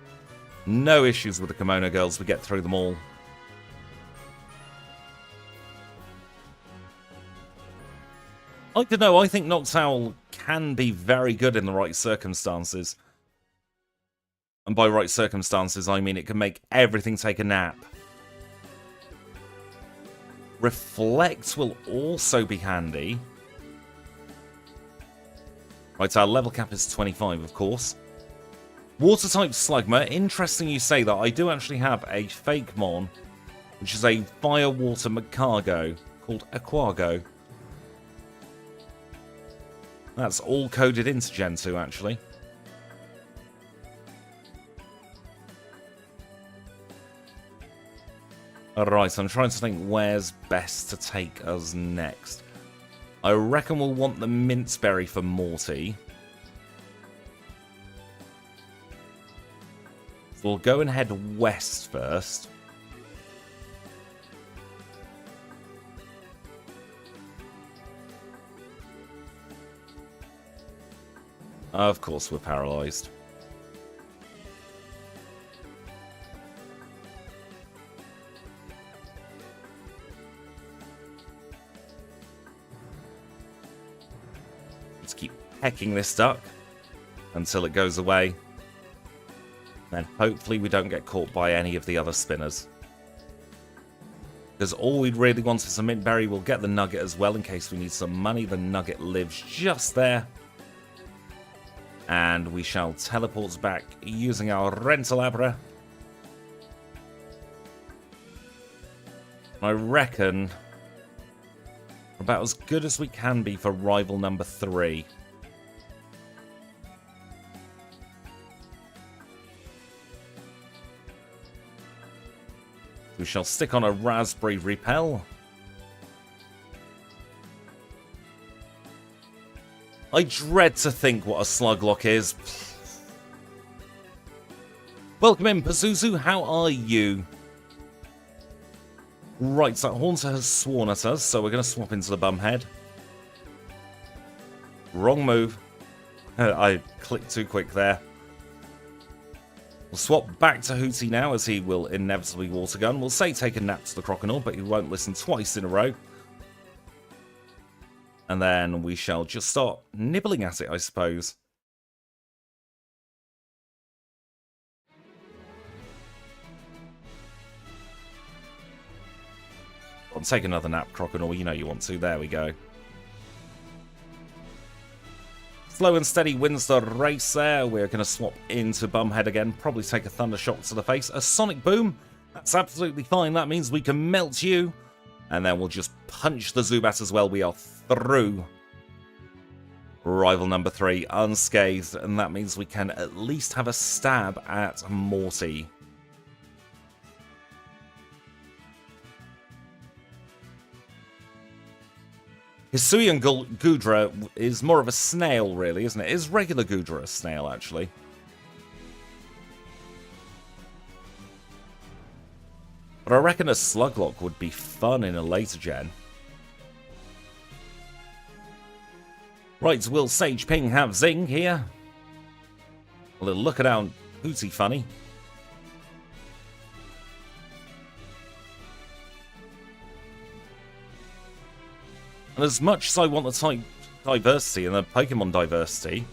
No issues with the Kimono Girls. We get through them all. I don't know, I think Noctowl can be very good in the right circumstances. And by right circumstances, I mean it can make everything take a nap. Reflect will also be handy. Right, our level cap is 25, of course. Water-type Slugma. Interesting you say that. I do actually have a fake Mon, which is a Fire-Water Macargo called Aquago. That's all coded into Gen 2, actually. Alright, I'm trying to think where's best to take us next. I reckon we'll want the Minceberry for Morty. So we'll go and head west first. Of course, we're paralyzed. Let's keep pecking this duck until it goes away. Then hopefully we don't get caught by any of the other spinners. Because all we'd really want is a mint berry. We'll get the nugget as well in case we need some money. The nugget lives just there. And we shall teleport back using our rental abra. I reckon we're about as good as we can be for rival number 3. We shall stick on a raspberry repel. I dread to think what a Sluglock is. Welcome in, Pazuzu. How are you? Right, so Haunter has sworn at us, so we're going to swap into the Bumhead. Wrong move. I clicked too quick there. We'll swap back to Hooty now, as he will inevitably water gun. We'll say take a nap to the Croconaw, but he won't listen twice in a row. And then we shall just start nibbling at it, I suppose. I'll take another nap, Croconaw. You know you want to. There we go. Slow and steady wins the race there. We're going to swap into Bumhead again. Probably take a Thunder Shock to the face. A Sonic Boom. That's absolutely fine. That means we can melt you. And then we'll just punch the Zubat as well. We are through rival number 3 unscathed. And that means we can at least have a stab at Morty. Hisuian Goodra is more of a snail, really, isn't it? Is regular Goodra a snail, actually? But I reckon a Sluglock would be fun in a later gen. Right, will Sage Ping have Zing here? A little look around Hooty funny. And as much as I want the type diversity and the Pokemon diversity,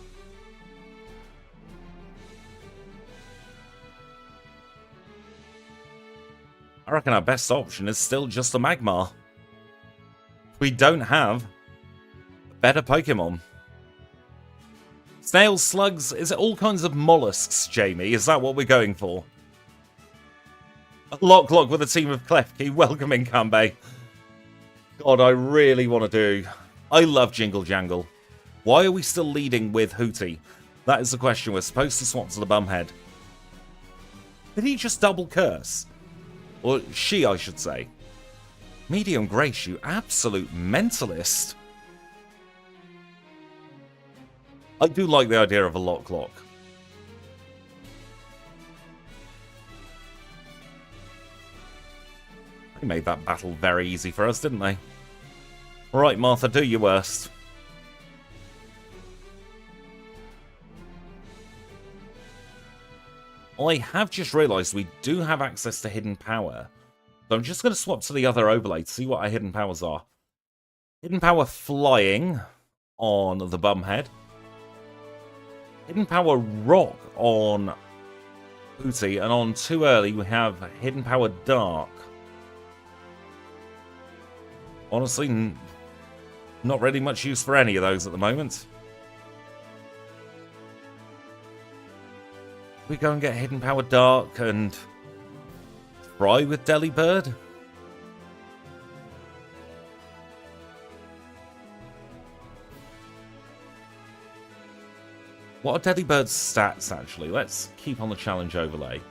I reckon our best option is still just a Magmar. We don't have better Pokemon. Snails, slugs, is it all kinds of mollusks, Jamie? Is that what we're going for? A Lock with a team of Klefki. Welcome in, Kanbei. God, I really want to do... I love Jingle Jangle. Why are we still leading with Hooty? That is the question. We're supposed to swap to the Bumhead. Did he just double curse? Or she, I should say. Medium Grace, you absolute mentalist. I do like the idea of a Lock. They made that battle very easy for us, didn't they? Alright, Martha, do your worst. I have just realised we do have access to hidden power. So I'm just going to swap to the other overlay to see what our hidden powers are. Hidden power flying on the Bumhead. Hidden power rock on Hooty. And on Too Early we have hidden power dark. Honestly, not really much use for any of those at the moment. We go and get hidden power dark and try with Delibird. What are Delibird's stats, actually? Let's keep on the challenge overlay.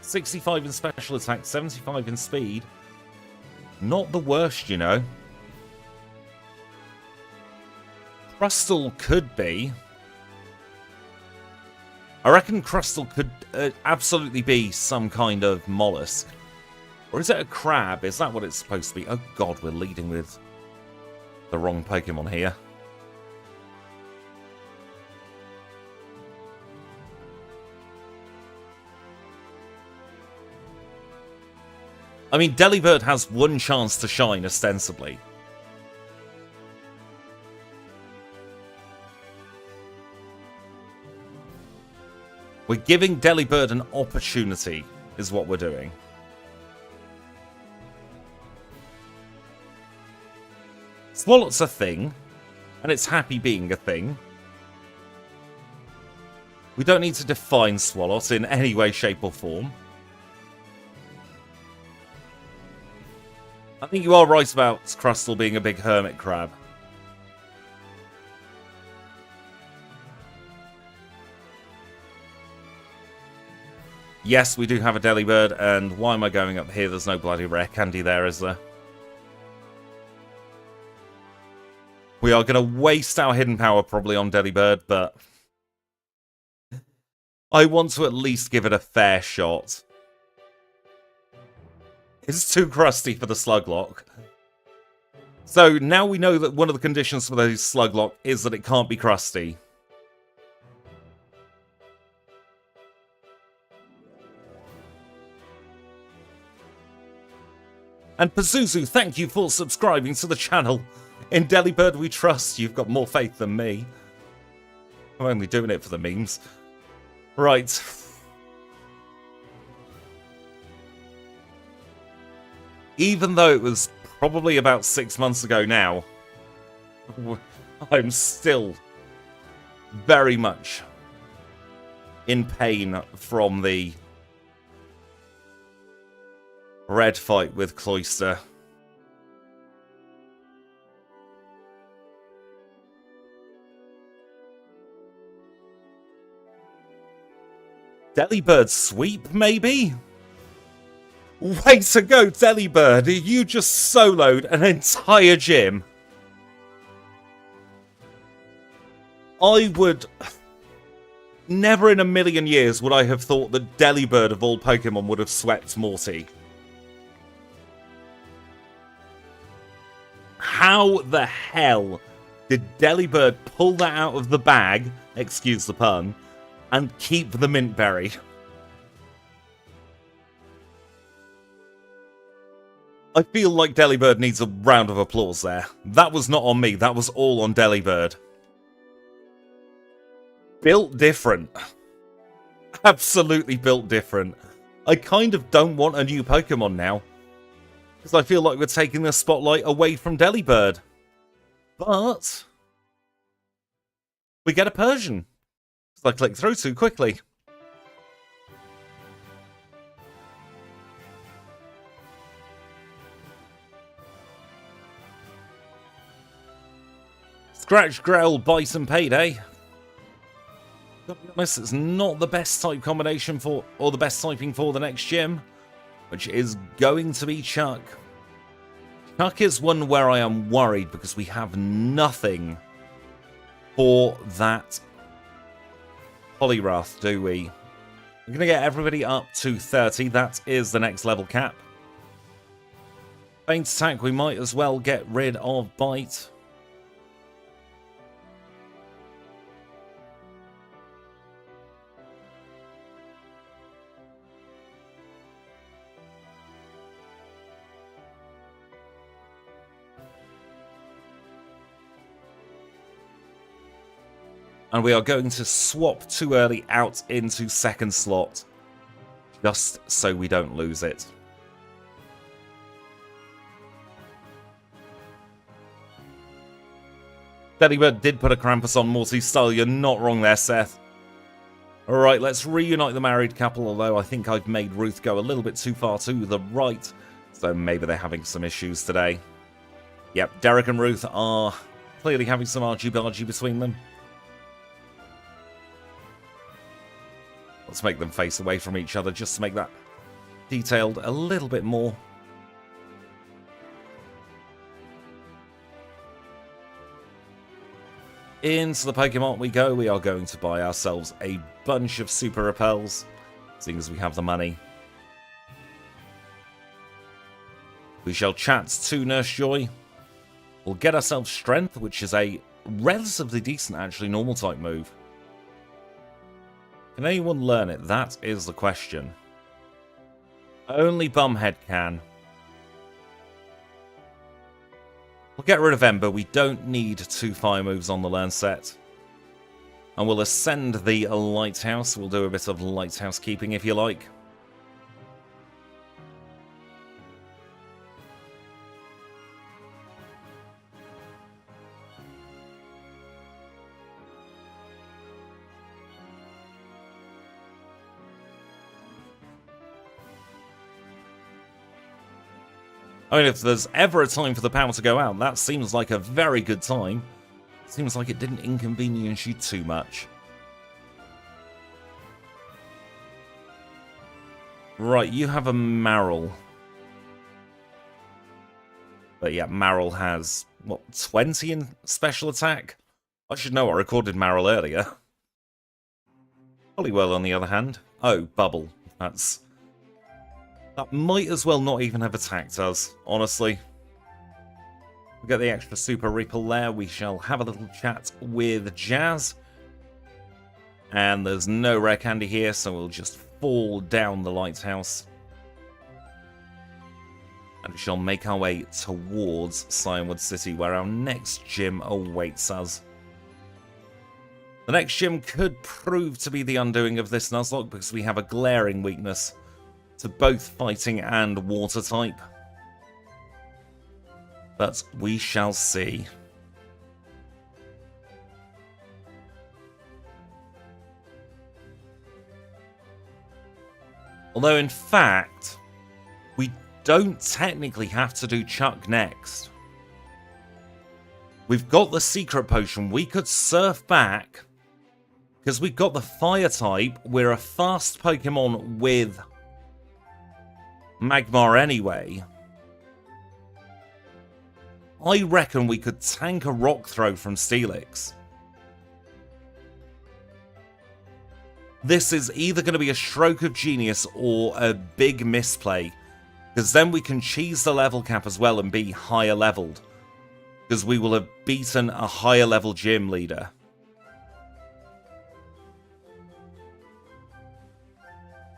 65 in special attack, 75 in speed. Not the worst, you know. Crystal could be. I reckon Crystal could absolutely be some kind of mollusk. Or is it a crab? Is that what it's supposed to be? Oh god, we're leading with the wrong Pokemon here. I mean, Delibird has one chance to shine, ostensibly. We're giving Delibird an opportunity, is what we're doing. Swalot's a thing, and it's happy being a thing. We don't need to define Swalot in any way, shape, or form. I think you are right about Crystal being a big hermit crab. Yes, we do have a Delibird, and why am I going up here? There's no bloody rare candy there, is there? We are going to waste our hidden power probably on Delibird, but I want to at least give it a fair shot. It's too crusty for the Sluglock. So now we know that one of the conditions for the Sluglock is that it can't be crusty. And Pazuzu, thank you for subscribing to the channel. In Delibird we trust. You've got more faith than me. I'm only doing it for the memes. Right. Even though it was probably about 6 months ago now, I'm still very much in pain from the red fight with Cloyster. Delibird sweep, maybe? Way to go, Delibird! You just soloed an entire gym. I would... Never in a million years would I have thought that Delibird of all Pokemon would have swept Morty. How the hell did Delibird pull that out of the bag, excuse the pun, and keep the mint berry? I feel like Delibird needs a round of applause there. That was not on me, that was all on Delibird. Built different. Absolutely built different. I kind of don't want a new Pokemon now, because I feel like we're taking the spotlight away from Delibird. But we get a Persian. I clicked through too quickly. Scratch, growl, bite, and payday. Gotta be honest, it's not the best type combination for, or the best typing for the next gym, which is going to be Chuck. Chuck is one where I am worried because we have nothing for that Poliwrath, do we? We're going to get everybody up to 30. That is the next level cap. Faint attack, we might as well get rid of bite. And we are going to swap too early out into second slot, just so we don't lose it. Delibird did put a Krampus on Morty's style. You're not wrong there, Seth. Alright, let's reunite the married couple, although I think I've made Ruth go a little bit too far to the right, so maybe they're having some issues today. Yep, Derek and Ruth are clearly having some argy-bargy between them. Let's make them face away from each other just to make that detailed a little bit more. into the Pokemon we go. We are going to buy ourselves a bunch of Super Repels, seeing as we have the money. We shall chat to Nurse Joy. We'll get ourselves Strength, which is a relatively decent, actually, normal type move. Can anyone learn it? That is the question. Only Bumhead can. We'll get rid of Ember. We don't need 2 fire moves on the learn set. And we'll ascend the Lighthouse. We'll do a bit of Lighthouse keeping, if you like. I mean, if there's ever a time for the power to go out, that seems like a very good time. Seems like it didn't inconvenience you too much. Right, you have a Marill. But yeah, Marill has, what, 20 in special attack? I should know, I recorded Marill earlier. Poliwhirl, on the other hand. Oh, Bubble. That might as well not even have attacked us, honestly. We'll get the extra Super Repel there. We shall have a little chat with Jazz. And there's no rare candy here, so we'll just fall down the Lighthouse. And we shall make our way towards Cianwood City, where our next gym awaits us. The next gym could prove to be the undoing of this Nuzlocke, because we have a glaring weakness to both fighting and water type. But we shall see. Although, in fact, we don't technically have to do Chuck next. We've got the secret potion. We could surf back, because we've got the fire type. We're a fast Pokemon with Magmar anyway. I reckon we could tank a rock throw from Steelix. This is either going to be a stroke of genius or a big misplay, because then we can cheese the level cap as well and be higher leveled, because we will have beaten a higher level gym leader.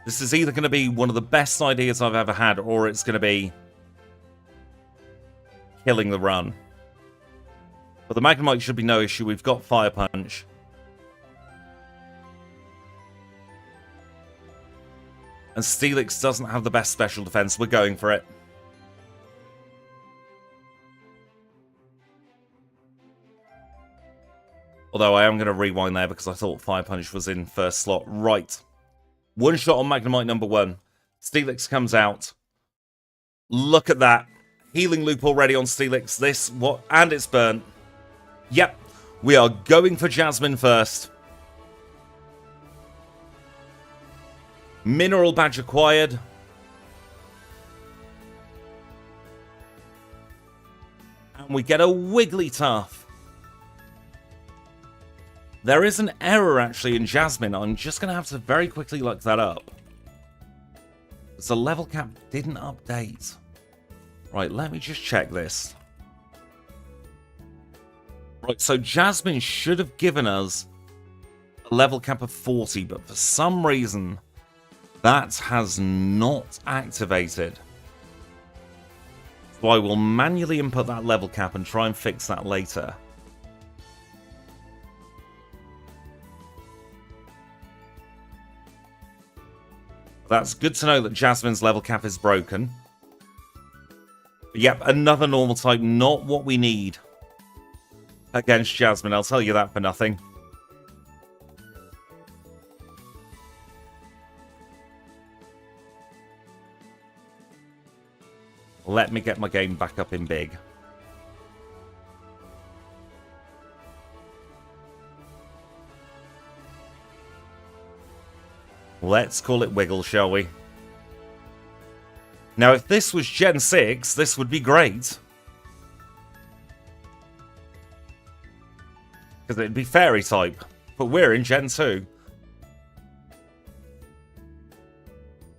This is either going to be one of the best ideas I've ever had, or it's going to be killing the run. But the Magnemite should be no issue. We've got Fire Punch. And Steelix doesn't have the best special defense. We're going for it. Although I am going to rewind there because I thought Fire Punch was in first slot. Right. One shot on Magnemite number 1. Steelix comes out. Look at that. Healing loop already on Steelix. This, what? And it's burnt. Yep. We are going for Jasmine first. Mineral badge acquired. And we get a Wigglytuff. There is an error, actually, in Jasmine. I'm just going to have to very quickly look that up. The level cap didn't update. Right, let me just check this. Right, so Jasmine should have given us a level cap of 40, but for some reason, that has not activated. So I will manually input that level cap and try and fix that later. That's good to know that Jasmine's level cap is broken. But yep, another normal type, not what we need against Jasmine. I'll tell you that for nothing. Let me get my game back up in big. Let's call it Wiggle, shall we? Now, if this was Gen 6, this would be great. Because it'd be Fairy type. But we're in Gen 2.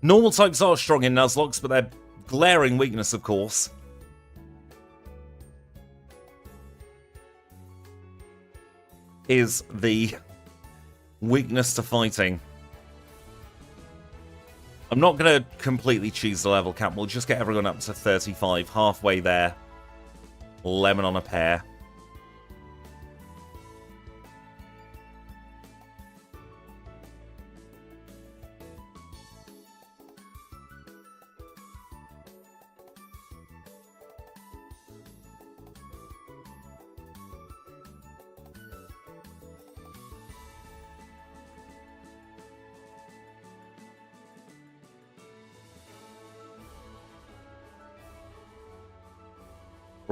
Normal types are strong in Nuzlocke, but their glaring weakness, of course, is the weakness to fighting. I'm not going to completely choose the level cap. We'll just get everyone up to 35. Halfway there. Lemon on a pear.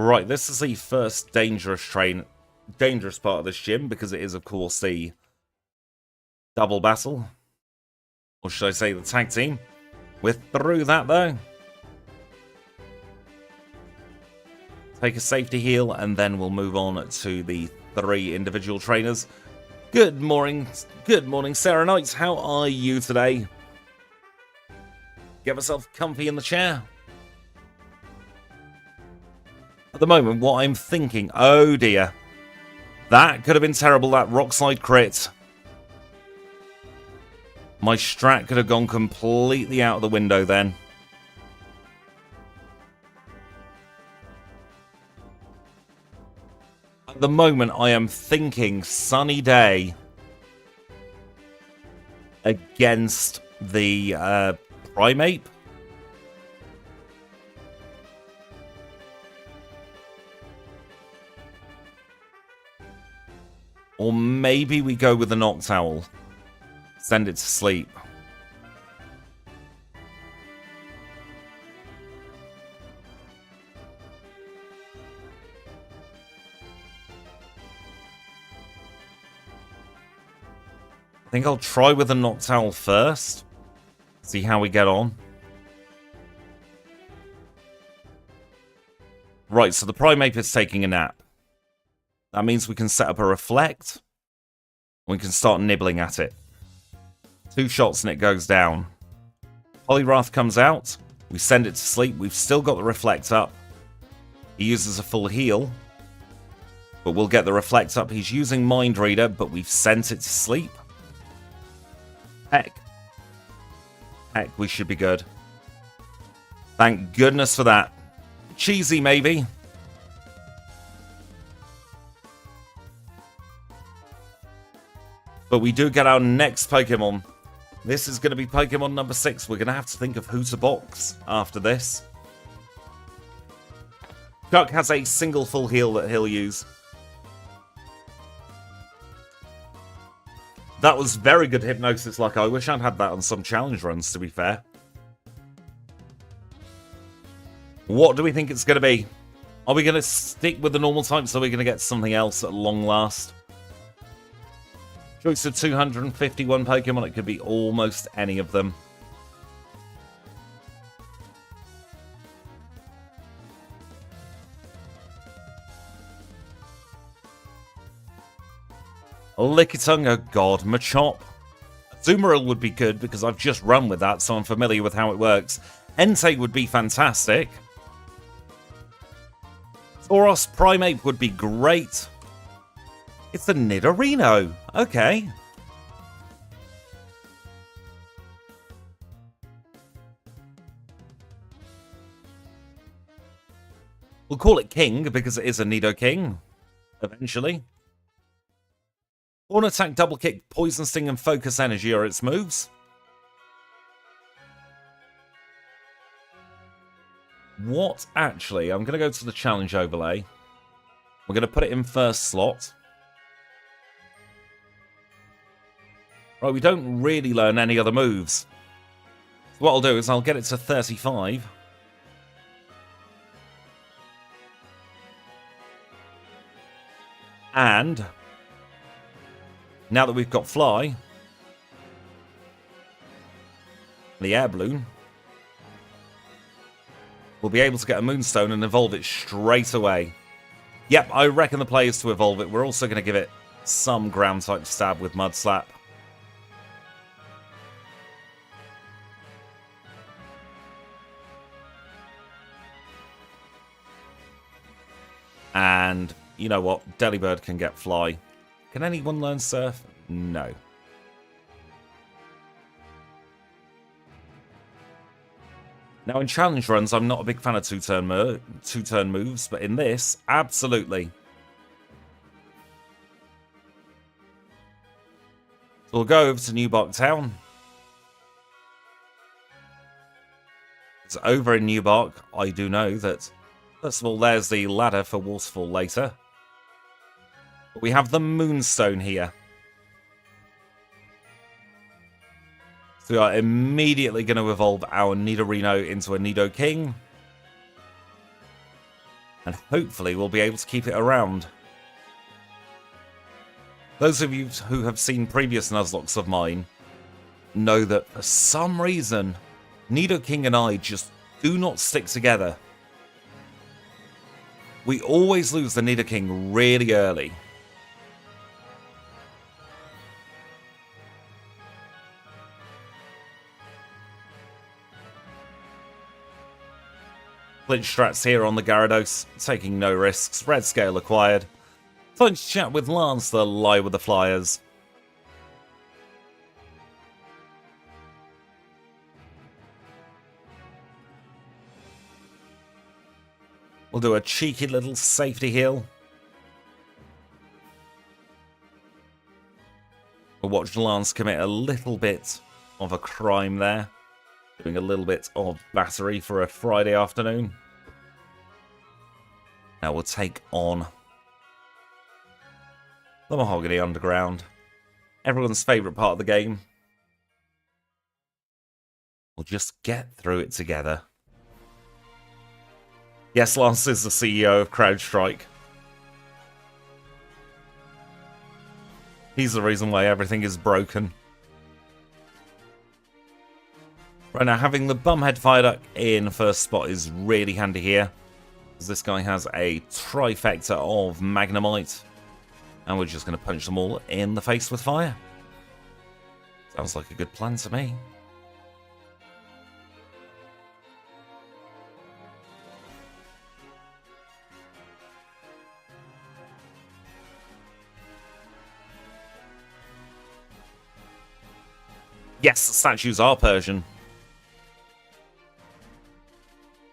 Right, this is the first dangerous part of this gym, because it is, of course, the double battle. Or should I say the tag team? We're through that, though. Take a safety heal, and then we'll move on to the 3 individual trainers. Good morning, Sarah Knights. How are you today? Get myself comfy in the chair. At the moment, what I'm thinking... Oh, dear. That could have been terrible, that rockslide crit. My strat could have gone completely out of the window then. At the moment, I am thinking sunny day against the Primeape. Or maybe we go with the Noctowl. Send it to sleep. I think I'll try with the Noctowl first. See how we get on. Right, so the Primeape is taking a nap. That means we can set up a Reflect. We can start nibbling at it. 2 shots and it goes down. Poliwrath comes out. We send it to sleep. We've still got the Reflect up. He uses a full heal. But we'll get the Reflect up. He's using Mind Reader, but we've sent it to sleep. Heck, we should be good. Thank goodness for that. Cheesy, maybe. But we do get our next Pokemon. This is going to be Pokemon number 6. We're going to have to think of who to box after this. Chuck has a single full heal that he'll use. That was very good Hypnosis luck. I wish I'd had that on some challenge runs, to be fair. What do we think it's going to be? Are we going to stick with the normal types, or are we going to get something else at long last? Choice of 251 Pokemon, it could be almost any of them. Lickitung, oh god, Machop. Azumarill would be good because I've just run with that, so I'm familiar with how it works. Entei would be fantastic. Tauros Primeape would be great. It's the Nidorino. Okay. We'll call it King because it is a Nidoking. Eventually. Horn Attack, Double Kick, Poison Sting, and Focus Energy are its moves. What actually? I'm going to go to the challenge overlay. We're going to put it in first slot. Right, we don't really learn any other moves. So what I'll do is I'll get it to 35. And now that we've got Fly, the Air Balloon, we'll be able to get a Moonstone and evolve it straight away. Yep, I reckon the play is to evolve it. We're also going to give it some ground type stab with Mud Slap. And you know what? Delibird can get Fly. Can anyone learn Surf? No. Now in challenge runs, I'm not a big fan of two-turn moves, but in this, absolutely. So we'll go over to New Bark Town. It's over in New Bark. I do know that, first of all, there's the ladder for Waterfall later. But we have the Moonstone here. So we are immediately going to evolve our Nidorino into a Nidoking. And hopefully we'll be able to keep it around. Those of you who have seen previous Nuzlockes of mine know that for some reason, Nidoking and I just do not stick together. We always lose the Nidoking really early. Glitch strats here on the Gyarados, taking no risks, red scale acquired. Time to chat with Lance, the lie with the Flyers. We'll do a cheeky little safety heal. We'll watch Lance commit a little bit of a crime there. Doing a little bit of battery for a Friday afternoon. Now we'll take on the Mahogany Underground. Everyone's favourite part of the game. We'll just get through it together. Yes, Lance is the CEO of CrowdStrike. He's the reason why everything is broken. Right now, having the Bumhead Viaduct in first spot is really handy here. Because this guy has a trifecta of Magnemite. And we're just going to punch them all in the face with fire. Sounds like a good plan to me. Yes, the statues are Persian.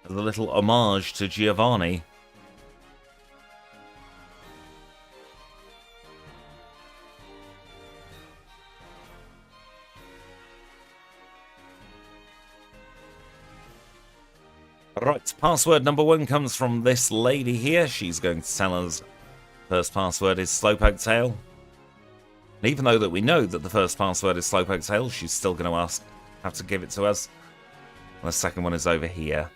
As a little homage to Giovanni. Right, password number 1 comes from this lady here. She's going to tell us first password is Slowpoke Tail. And even though that we know that the first password is Slowpoke Tail, she's still going to have to give it to us. And the second one is over here.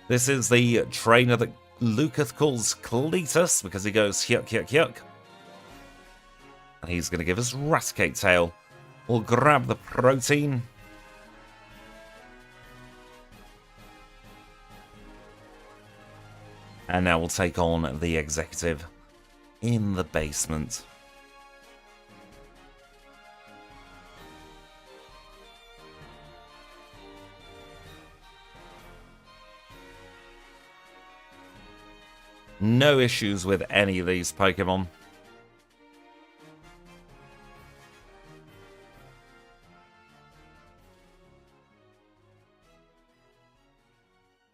This is the trainer that Lucas calls Cletus because he goes yuck, yuck, yuck. And he's going to give us Raticate Tail. We'll grab the protein. And now we'll take on the executive in the basement. No issues with any of these Pokemon.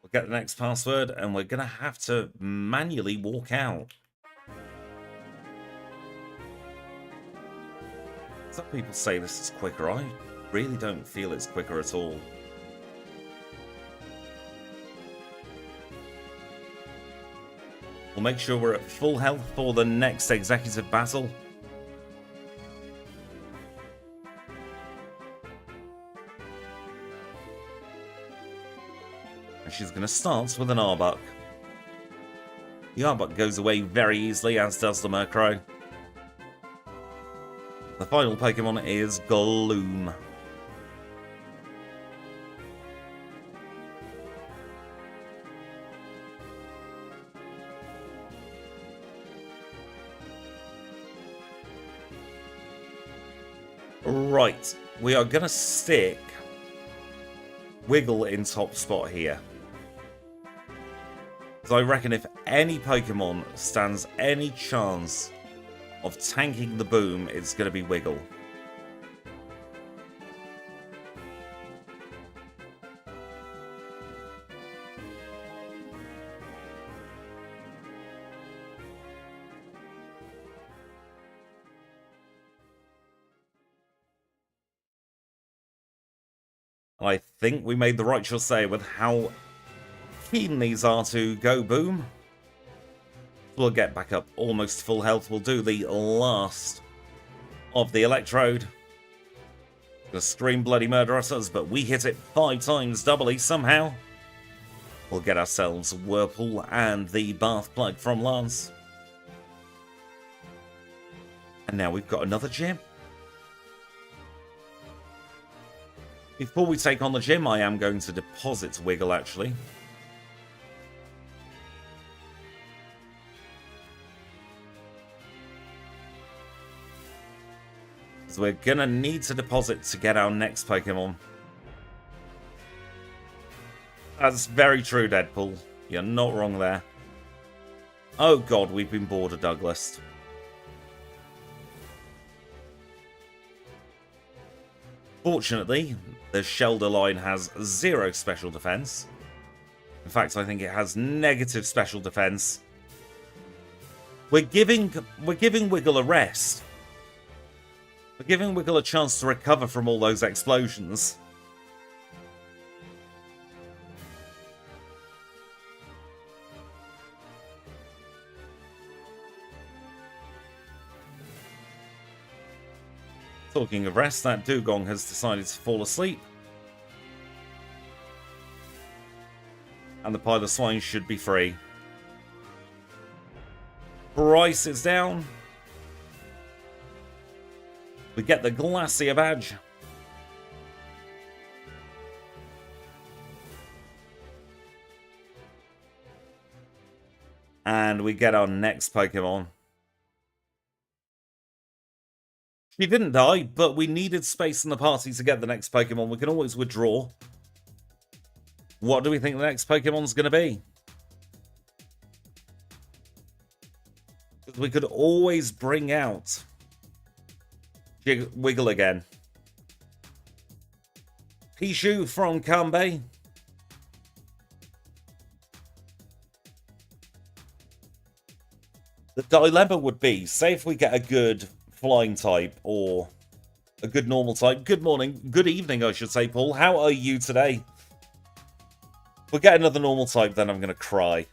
We'll get the next password and we're going to have to manually walk out. Some people say this is quicker. I really don't feel it's quicker at all. We'll make sure we're at full health for the next executive battle. And she's going to start with an Arbok. The Arbok goes away very easily, as does the Murkrow. The final Pokemon is Gloom. Right, we are going to stick Wiggle in top spot here. Because I reckon if any Pokemon stands any chance of tanking the boom, it's going to be Wiggle. I think we made the right choice there with how keen these are to go boom. We'll get back up almost full health. We'll do the last of the electrode. The scream bloody murder us, but we hit it 5 times doubly somehow. We'll get ourselves Whirlpool and the Bath Plug from Lance. And now we've got another gym. Before we take on the gym, I am going to deposit Wiggle, actually. So we're going to need to deposit to get our next Pokemon. That's very true, Deadpool. You're not wrong there. Oh god, we've been border Douglas. Fortunately, the Shelder line has 0 special defense. In fact, I think it has negative special defense. We're giving Wiggle a rest. We're giving Wiggle a chance to recover from all those explosions. Talking of rest, that Dugong has decided to fall asleep. And the pile of swine should be free. Price is down. We get the Glacier badge. And we get our next Pokemon. She didn't die, but we needed space in the party to get the next Pokemon. We can always withdraw. What do we think the next Pokemon's going to be? We could always bring out Wiggle again. Pichu from Kanbei. The dilemma would be, say if we get a good flying type or a good normal type. Good morning, good evening, I should say, Paul. How are you today? If we get another normal type, then I'm going to cry.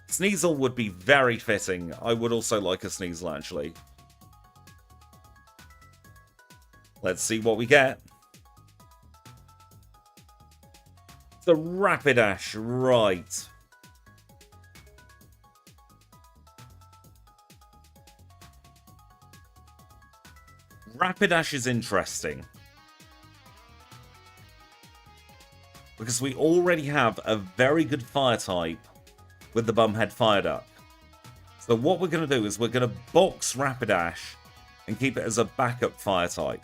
Sneasel would be very fitting. I would also like a Sneasel, actually. Let's see what we get. The Rapidash, right. Rapidash is interesting. Because we already have a very good fire type with the Bumhead Fire Duck. So what we're going to do is we're going to box Rapidash and keep it as a backup fire type.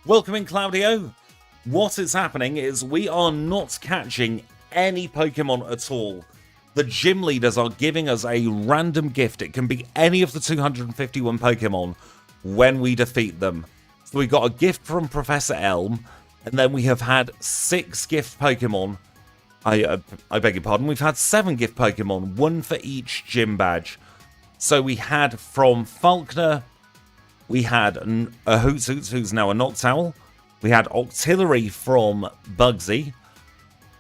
Welcome in, Claudio. What is happening is we are not catching any Pokemon at all. The gym leaders are giving us a random gift. It can be any of the 251 Pokemon when we defeat them. So we got a gift from Professor Elm, and then we have had 6 gift Pokemon. I beg your pardon. We've had 7 gift Pokemon, 1 for each gym badge. So we had from Falkner, we had a Hootsuit, who's now a Noctowl. We had Octillery from Bugsy.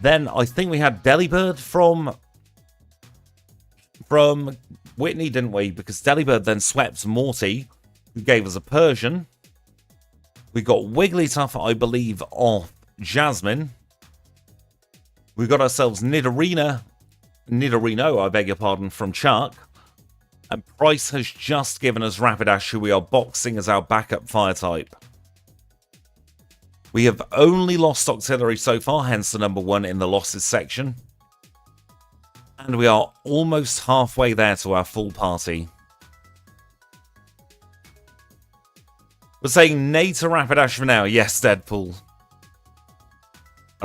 Then I think we had Delibird from Whitney, didn't we? Because Delibird then swept Morty, who gave us a Persian. We got Wigglytuff, I believe, off Jasmine. We got ourselves Nidorino, I beg your pardon, from Chuck. And Price has just given us Rapidash, who we are boxing as our backup fire type. We have only lost Octillery so far, hence the number 1 in the losses section. And we are almost halfway there to our full party. We're saying nay to Rapidash for now. Yes, Deadpool.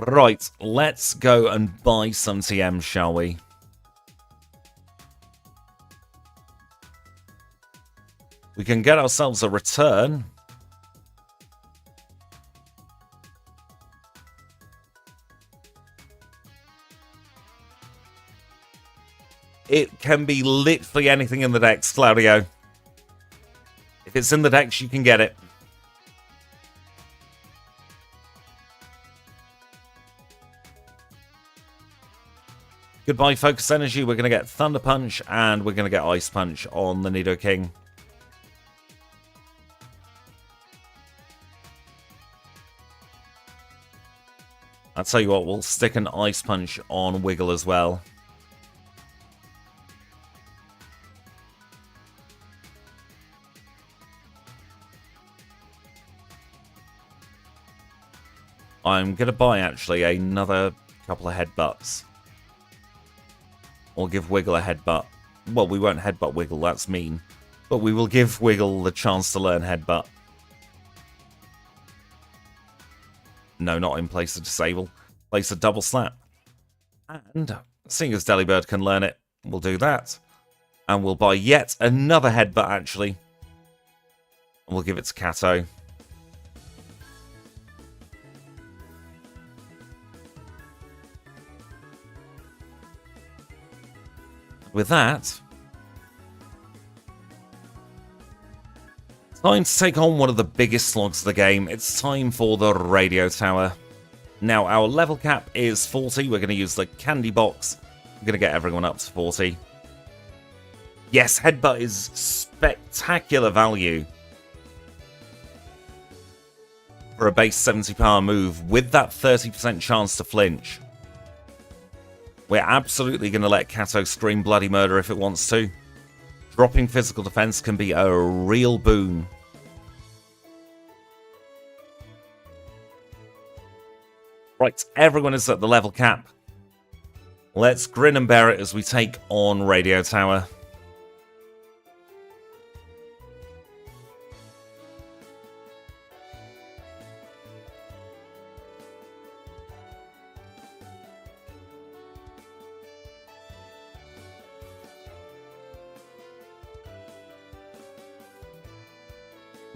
Right, let's go and buy some TMs, shall we? We can get ourselves a return. It can be literally anything in the decks, Claudio. If it's in the decks, you can get it. Goodbye, Focus Energy. We're going to get Thunder Punch, and we're going to get Ice Punch on the Nidoking. I'll tell you what, we'll stick an Ice Punch on Wiggle as well. I'm going to buy, actually, another couple of headbutts. Or give Wiggle a headbutt. Well, we won't headbutt Wiggle, that's mean. But we will give Wiggle the chance to learn headbutt. No, not in place of disable. Place a double slap. And seeing as Delibird can learn it, we'll do that. And we'll buy yet another headbutt, actually. And we'll give it to Kato. With that, time to take on one of the biggest slogs of the game. It's time for the Radio Tower. Now, our level cap is 40. We're going to use the candy box. We're going to get everyone up to 40. Yes, Headbutt is spectacular value for a base 70 power move with that 30% chance to flinch. We're absolutely going to let Kato scream bloody murder if it wants to. Dropping physical defense can be a real boon. Right, everyone is at the level cap. Let's grin and bear it as we take on Radio Tower.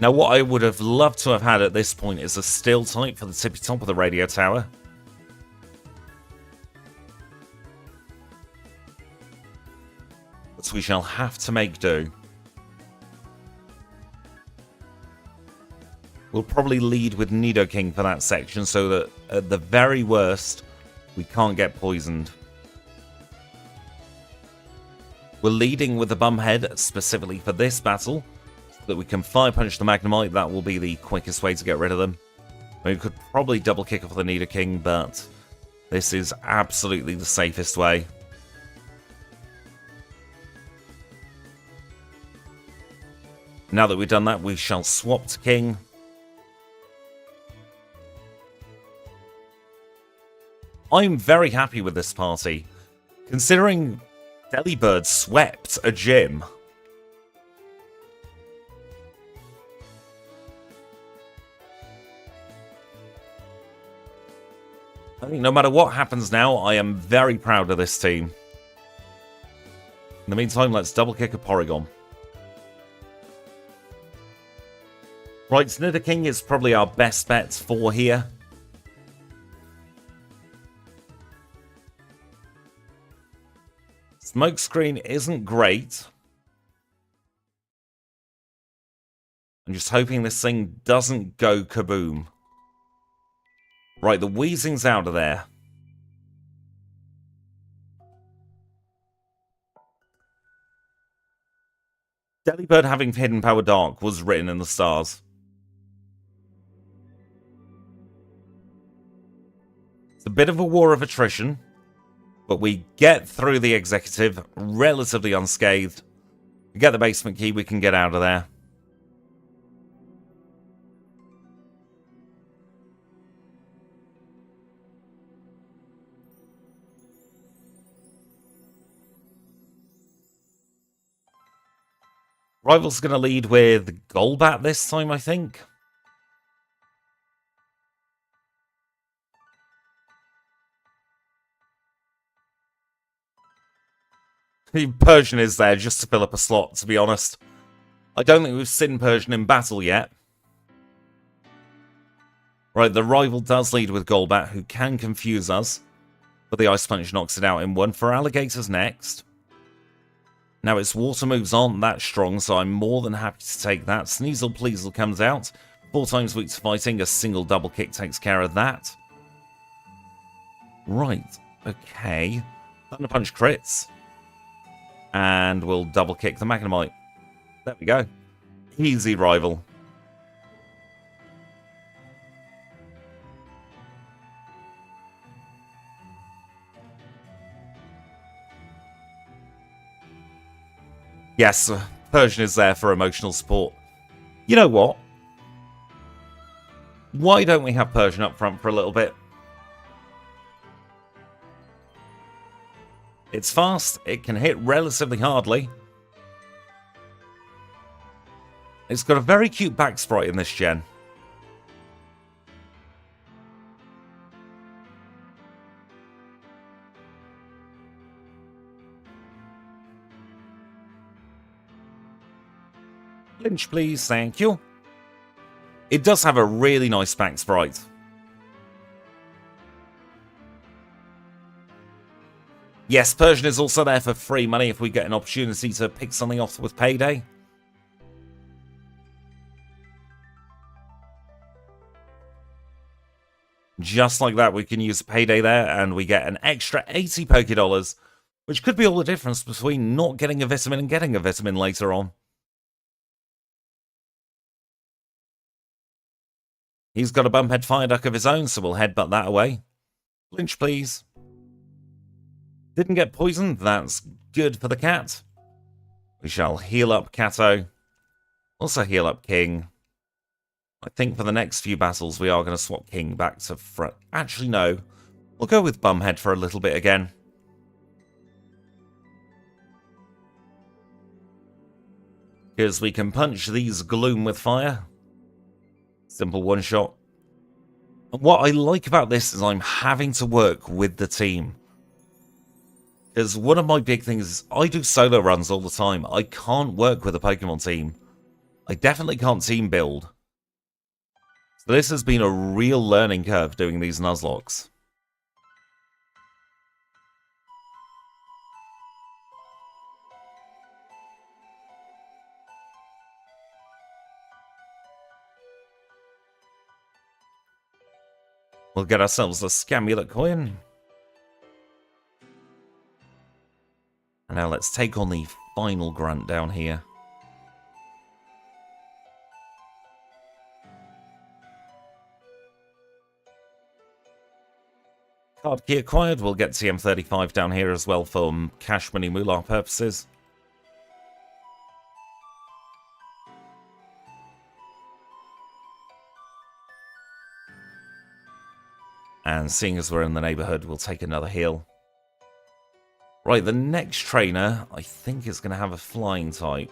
Now, what I would have loved to have had at this point is a Steel type for the tippy top of the Radio Tower. But we shall have to make do. We'll probably lead with Nidoking for that section so that at the very worst, we can't get poisoned. We're leading with the Bumhead specifically for this battle. That we can Fire Punch the Magnemite. That will be the quickest way to get rid of them. We could probably double kick off the Nidoking, but this is absolutely the safest way. Now that we've done that, we shall swap to King. I'm very happy with this party, considering Delibird swept a gym. I think no matter what happens now, I am very proud of this team. In the meantime, let's double kick a Porygon. Right, Nidoking is probably our best bet for here. Smokescreen isn't great. I'm just hoping this thing doesn't go kaboom. Right, the Weezing's out of there. Delibird having Hidden Power Dark was written in the stars. It's a bit of a war of attrition, but we get through the executive relatively unscathed. We get the basement key, we can get out of there. Rival's going to lead with Golbat this time, I think. Persian is there just to fill up a slot, to be honest. I don't think we've seen Persian in battle yet. Right, the rival does lead with Golbat, who can confuse us. But the Ice Punch knocks it out in one. For Alligators next. Now its water moves aren't that strong, so I'm more than happy to take that. Sneasel Pleasel comes out. 4 times weak to fighting. A single double kick takes care of that. Right, okay. Thunder Punch crits. And we'll double kick the Magnemite. There we go. Easy rival. Yes, Persian is there for emotional support. You know what? Why don't we have Persian up front for a little bit? It's fast, it can hit relatively hardly. It's got a very cute back sprite in this gen. Lynch, please, thank you. It does have a really nice back sprite. Yes, Persian is also there for free money if we get an opportunity to pick something off with Payday. Just like that, we can use Payday there, and we get an extra 80 Pokédollars, which could be all the difference between not getting a vitamin and getting a vitamin later on. He's got a Bumphead Fire Duck of his own, so we'll headbutt that away. Lynch, please. Didn't get poisoned. That's good for the cat. We shall heal up Kato. Also heal up King. I think for the next few battles, we are going to swap King back to front. Actually, no. We'll go with Bumhead for a little bit again. Because we can punch these Gloom with fire. Simple one shot. And what I like about this is I'm having to work with the team. Because one of my big things is I do solo runs all the time. I can't work with a Pokemon team. I definitely can't team build. So this has been a real learning curve doing these Nuzlockes. We'll get ourselves a Scamulet coin. And now let's take on the final grunt down here. Card key acquired. We'll get TM35 down here as well for cash money moolah purposes. And seeing as we're in the neighborhood, we'll take another heal. Right, the next trainer, I think, is going to have a flying type.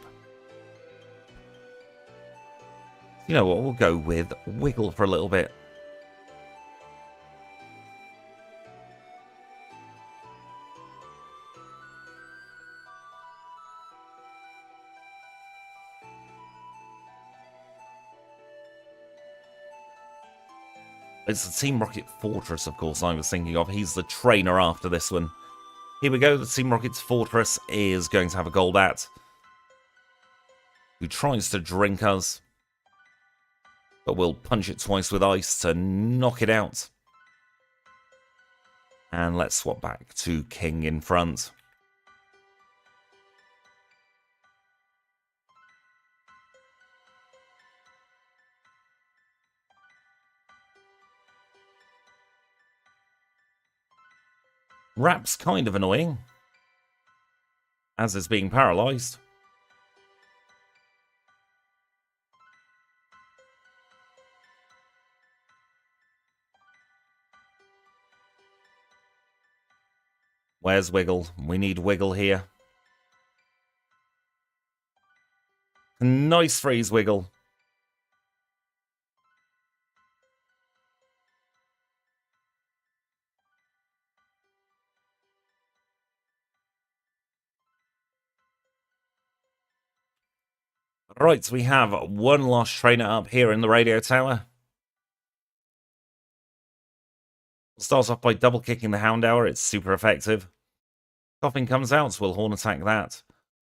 You know what, we'll go with Wiggle for a little bit. It's the Team Rocket Fortress, of course, I was thinking of. He's the trainer after this one. Here we go. The Team Rocket's Fortress is going to have a Golbat, who tries to drink us. But we'll punch it twice with ice to knock it out. And let's swap back to King in front. Rap's kind of annoying, as is being paralyzed. Where's Wiggle? We need Wiggle here. Nice freeze wiggle. Right, we have one last trainer up here in the radio tower. Starts off by double kicking the Houndour. It's super effective. Coughing comes out, so we'll horn attack that,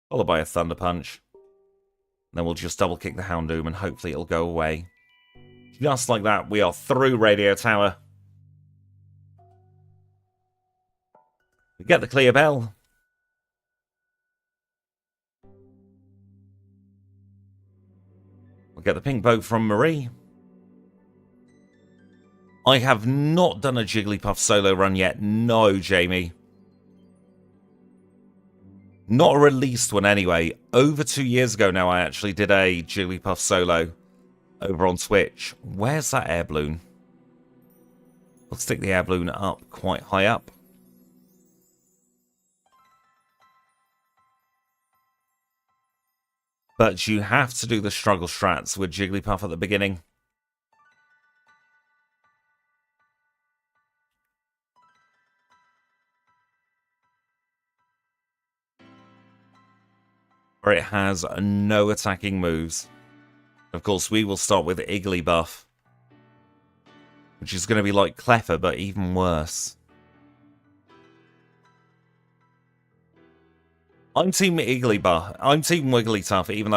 followed by a Thunder Punch. Then we'll just double kick the Houndoom and hopefully it'll go away. Just like that, we are through Radio Tower. We get the clear bell. We'll get the pink boat from Marie. I have not done a Jigglypuff solo run yet. No, Jamie. Not a released one anyway. Over 2 years ago now, I actually did a Jigglypuff solo over on Twitch. Where's that air balloon? We'll stick the air balloon up, quite high up. But you have to do the struggle strats with Jigglypuff at the beginning. Where it has no attacking moves. Of course, we will start with Igglybuff, which is going to be like Cleffa, but even worse. I'm Team Igglybuff. I'm Team Wigglytuff, even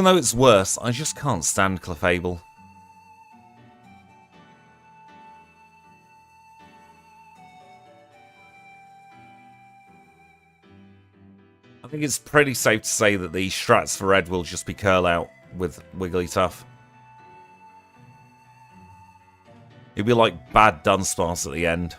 though it's worse, I just can't stand Clefable. I think it's pretty safe to say that the strats for Red will just be curl out with Wigglytuff. It'd be like bad Dunsparce at the end.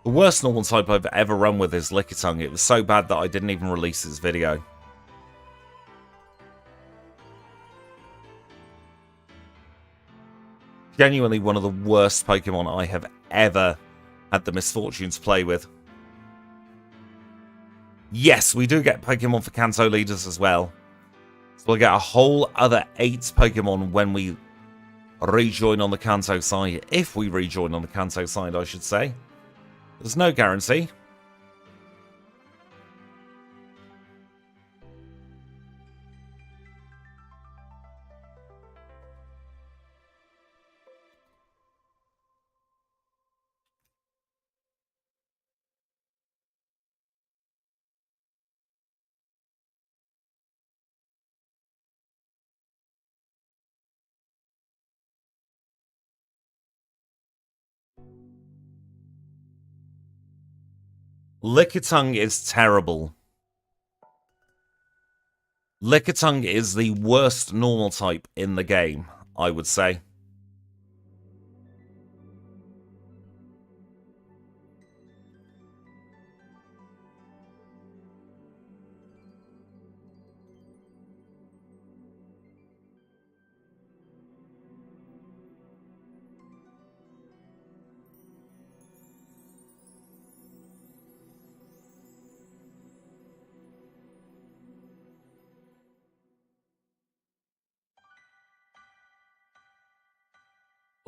The worst normal type I've ever run with is Lickitung. It was so bad that I didn't even release this video. Genuinely one of the worst Pokemon I have ever had the misfortune to play with. Yes, we do get Pokemon for Kanto leaders as well. So we'll get a whole other 8 Pokemon when we rejoin on the Kanto side. If we rejoin on the Kanto side, I should say. There's no guarantee. Lickitung is terrible. Lickitung is the worst normal type in the game, I would say.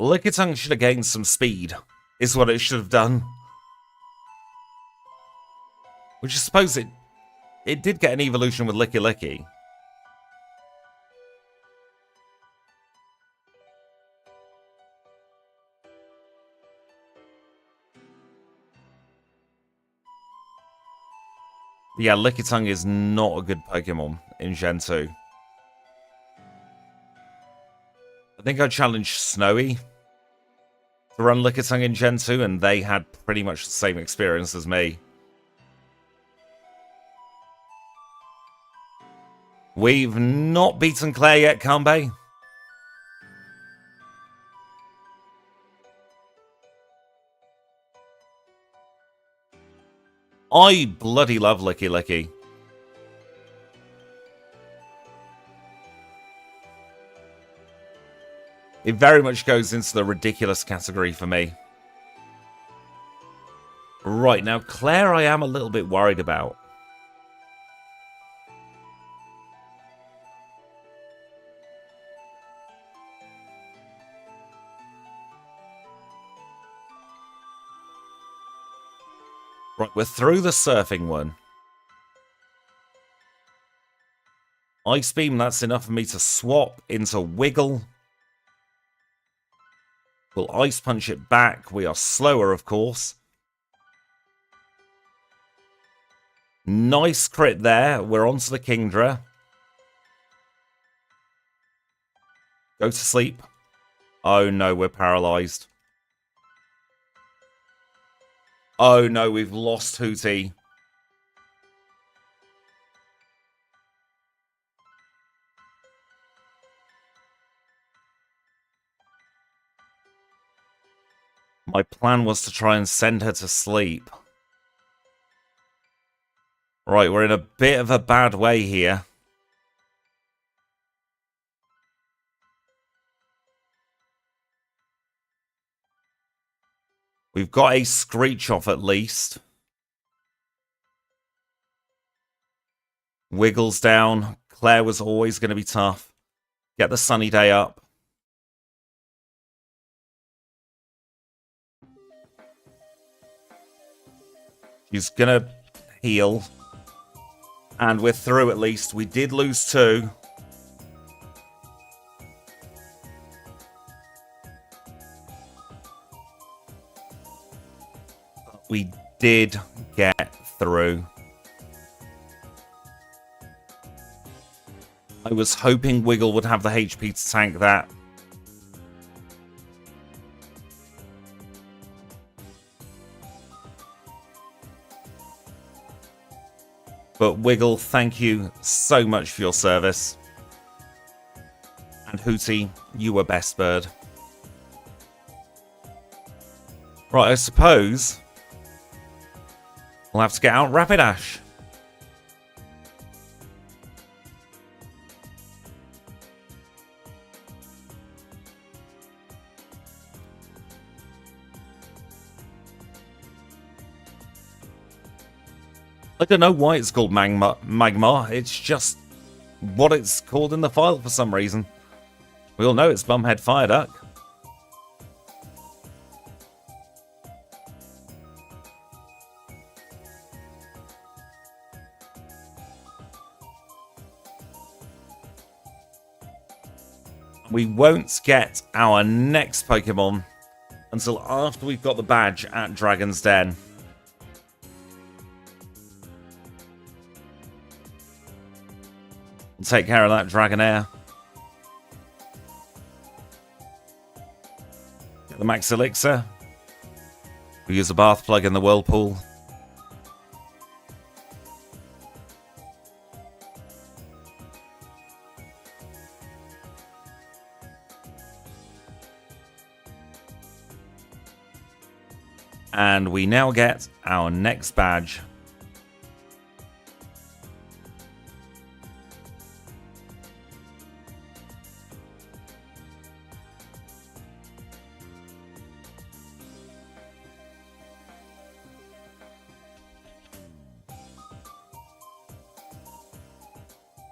Lickitung should have gained some speed, is what it should have done. Which I suppose it did get an evolution with Licky Licky. Yeah, Lickitung is not a good Pokemon in Gen 2. I think I challenged Snowy to run Lickitung in Gen 2, and they had pretty much the same experience as me. We've not beaten Claire yet, Kanbei. I bloody love Licky Licky. It very much goes into the ridiculous category for me. Right, now Claire I am a little bit worried about. Right, we're through the surfing one. Ice Beam, that's enough for me to swap into Wiggle. We'll Ice Punch it back. We are slower, of course. Nice crit there. We're onto the Kingdra. Go to sleep. Oh no, we're paralyzed. Oh no, we've lost Hootie. My plan was to try and send her to sleep. Right, we're in a bit of a bad way here. We've got a Screech off at least. Wiggles down. Claire was always going to be tough. Get the Sunny Day up. She's going to heal. And we're through at least. We did lose 2. We did get through. I was hoping Wiggle would have the HP to tank that. But Wiggle, thank you so much for your service. And Hootie, you were best bird. Right, I suppose we'll have to get out Rapidash. I don't know why it's called Magma. It's just what it's called in the file for some reason. We all know it's Bumhead Fireduck. We won't get our next Pokemon until after we've got the badge at Dragon's Den. We'll take care of that Dragonair. Get the Max Elixir. We use a Bath Plug in the Whirlpool. And we now get our next badge.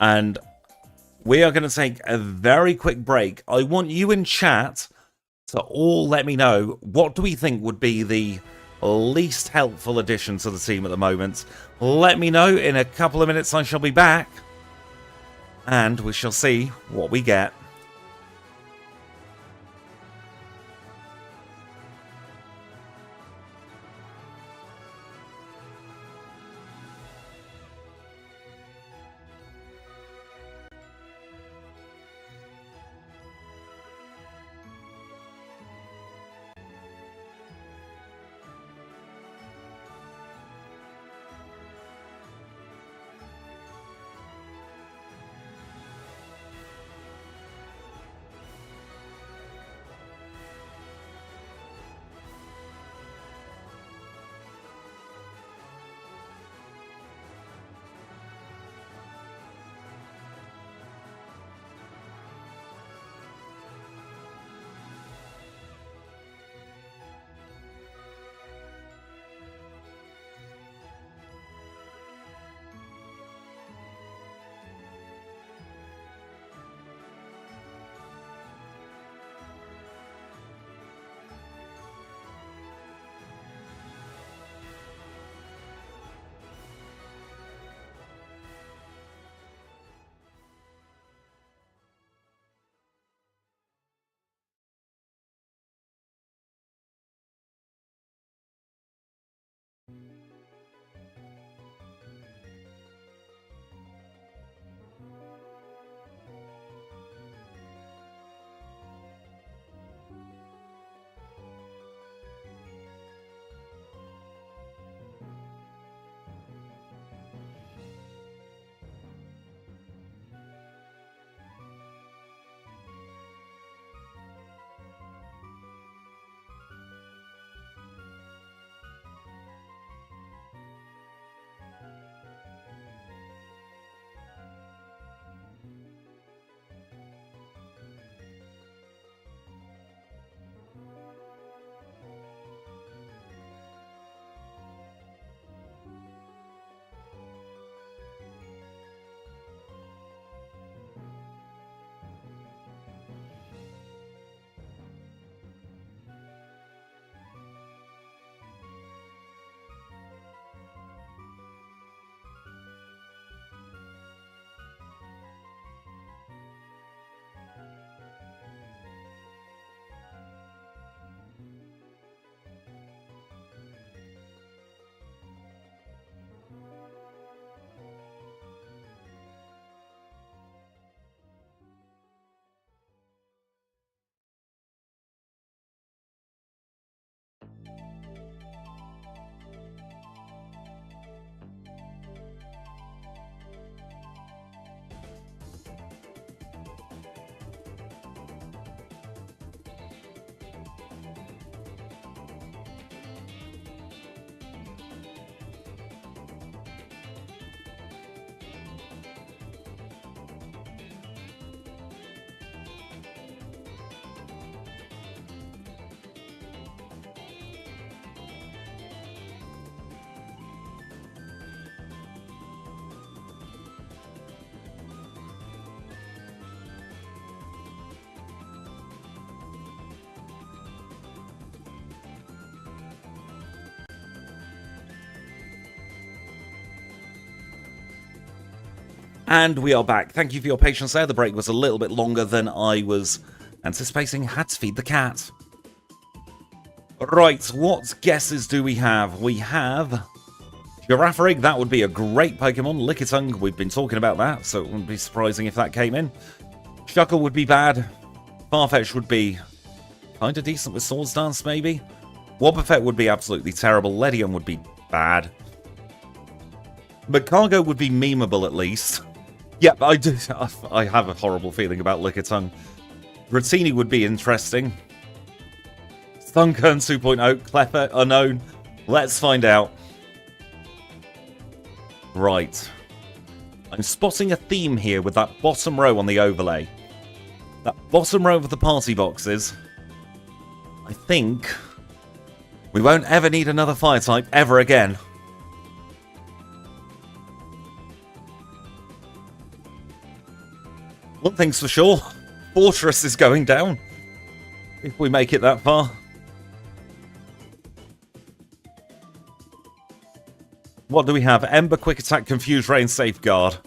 And we are going to take a very quick break. I want you in chat to all let me know, what do we think would be the least helpful addition to the team at the moment? Let me know. In a couple of minutes I shall be back, and we shall see what we get. And we are back. Thank you for your patience there. The break was a little bit longer than I was anticipating. Had to feed the cat. Right, what guesses do we have? We have Girafarig. That would be a great Pokemon. Lickitung, we've been talking about that, so it wouldn't be surprising if that came in. Shuckle would be bad. Farfetch would be kind of decent with Swords Dance, maybe. Wobbuffet would be absolutely terrible. Ledium would be bad. Magcargo would be memeable at least. Yep, I have a horrible feeling about Lickitung. Dratini would be interesting. Thunkern 2.0, Cleffa, unknown. Let's find out. Right. I'm spotting a theme here with that bottom row on the overlay. That bottom row of the party boxes. I think we won't ever need another fire type ever again. One thing's for sure, Fortress is going down. If we make it that far. What do we have? Ember, Quick Attack, Confuse Ray, and Safeguard.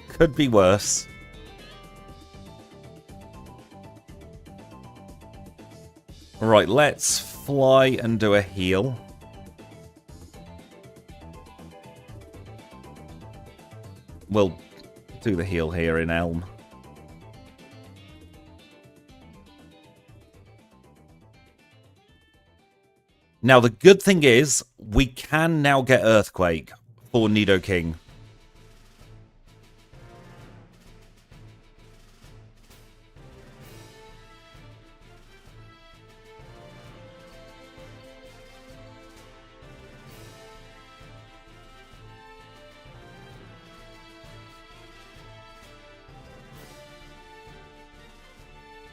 Could be worse. Right, let's fly and do a heal. We'll do the heal here in Elm. Now, the good thing is, we can now get Earthquake for Nidoking.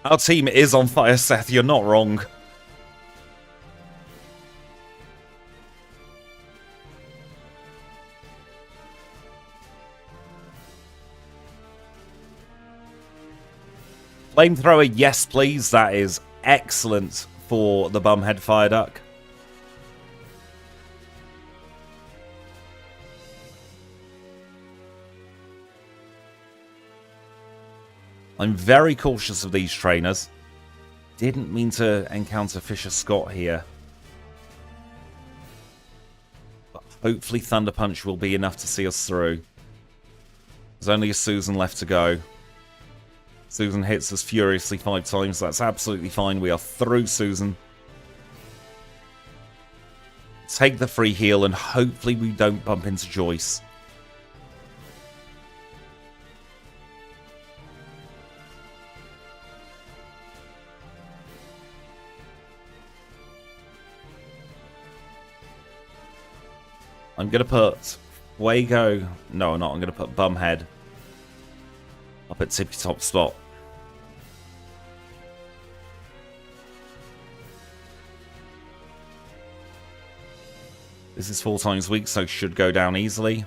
Our team is on fire, Seth. You're not wrong. Flamethrower, yes please. That is excellent for the Bumhead Fire Duck. I'm very cautious of these trainers. Didn't mean to encounter Fisher Scott here. But hopefully Thunder Punch will be enough to see us through. There's only a Susan left to go. Susan hits us furiously 5 times. That's absolutely fine. We are through Susan. Take the free heal and hopefully we don't bump into Joyce. I'm going to put Fuego. No, I'm not. I'm going to put Bumhead up at tippy top spot. This is 4 times weak, so should go down easily.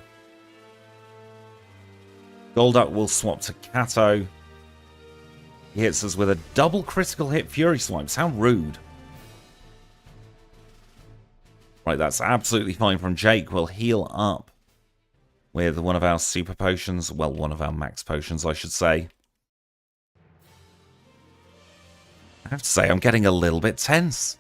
Golduck will swap to Kato. He hits us with a double critical hit Fury Swipes. How rude. Right, that's absolutely fine from Jake. We'll heal up with one of our super potions. Well, one of our max potions, I should say. I have to say, I'm getting a little bit tense.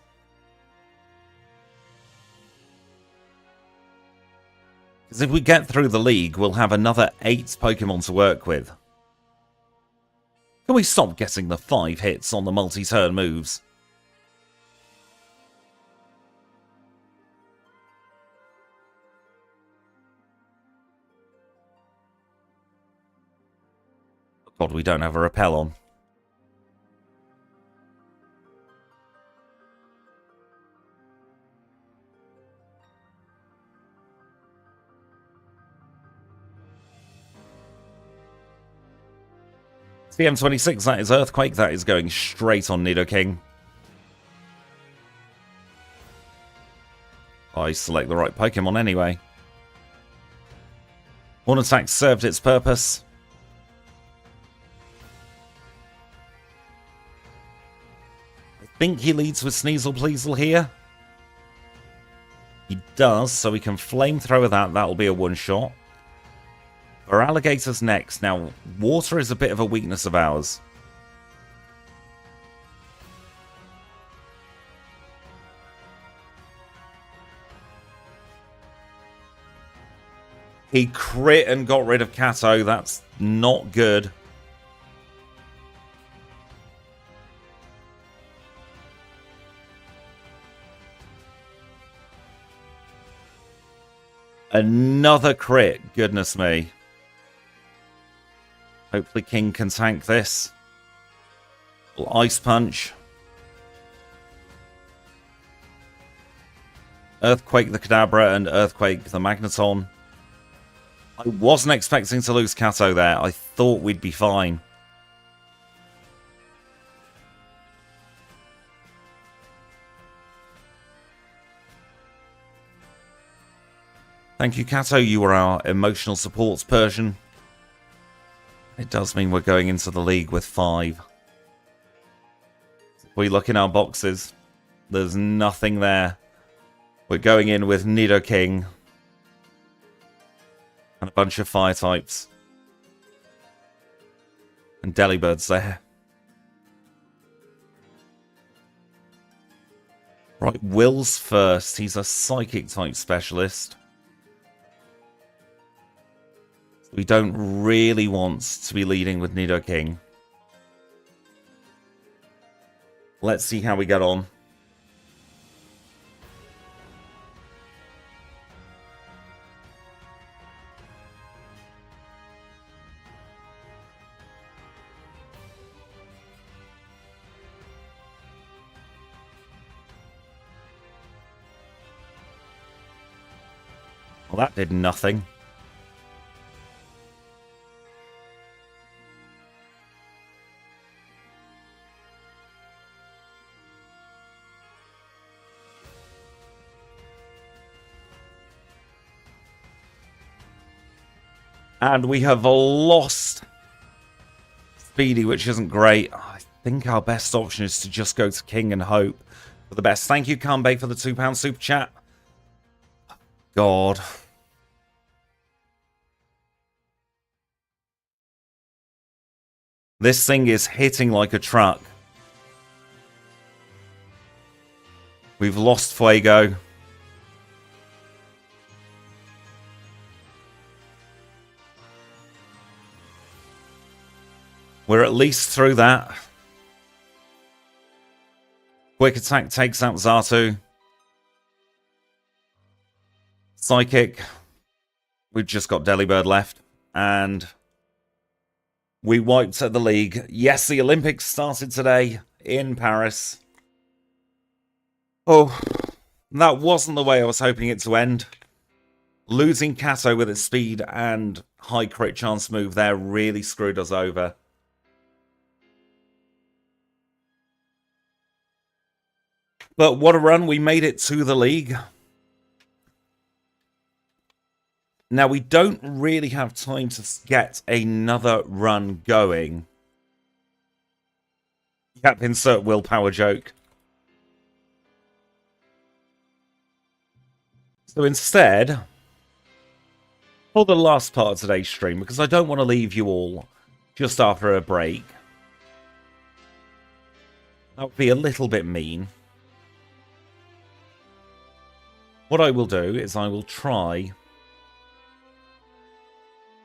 Because if we get through the league, we'll have another 8 Pokemon to work with. Can we stop getting the 5 hits on the multi-turn moves? God, we don't have a repel on. CM26, that is Earthquake. That is going straight on Nidoking. I select the right Pokemon anyway. One attack served its purpose. I think he leads with Sneasel Pleasel here. He does, so we can flamethrower that. That'll be a one-shot. Our alligator's next. Now, water is a bit of a weakness of ours. He crit and got rid of Kato. That's not good. Another crit. Goodness me. Hopefully King can tank this. Ice Punch. Earthquake the Kadabra and Earthquake the Magneton. I wasn't expecting to lose Kato there. I thought we'd be fine. Thank you, Kato. You were our emotional supports Persian. It does mean we're going into the league with 5. If we look in our boxes, there's nothing there. We're going in with Nidoking and a bunch of fire types. And Delibirds there. Right, Will's first. He's a psychic type specialist. We don't really want to be leading with Nidoking. Let's see how we get on. Well, that did nothing. And we have lost Speedy, which isn't great. I think our best option is to just go to King and hope for the best. Thank you, Kanbei, for the £2 super chat. God. This thing is hitting like a truck. We've lost Fuego. We're at least through that. Quick attack takes out Xatu. Psychic. We've just got Delibird left. And we wiped at the league. Yes, the Olympics started today in Paris. Oh, that wasn't the way I was hoping it to end. Losing Kato with its speed and high crit chance move there really screwed us over. But what a run. We made it to the league. Now, we don't really have time to get another run going. Yep, insert willpower joke. So instead, for the last part of today's stream, because I don't want to leave you all just after a break. That would be a little bit mean. What I will do is I will try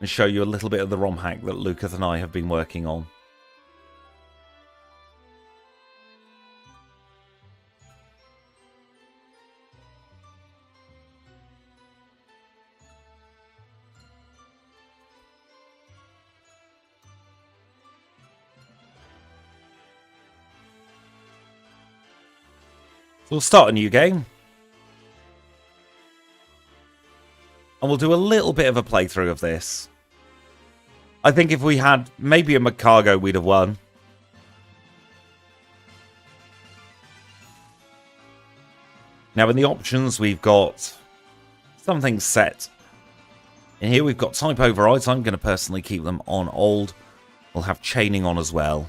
and show you a little bit of the ROM hack that Lucas and I have been working on. We'll start a new game. And we'll do a little bit of a playthrough of this. I think if we had maybe a Magcargo, we'd have won. Now in the options, we've got something set. And here we've got type overrides. I'm going to personally keep them on old. We'll have chaining on as well.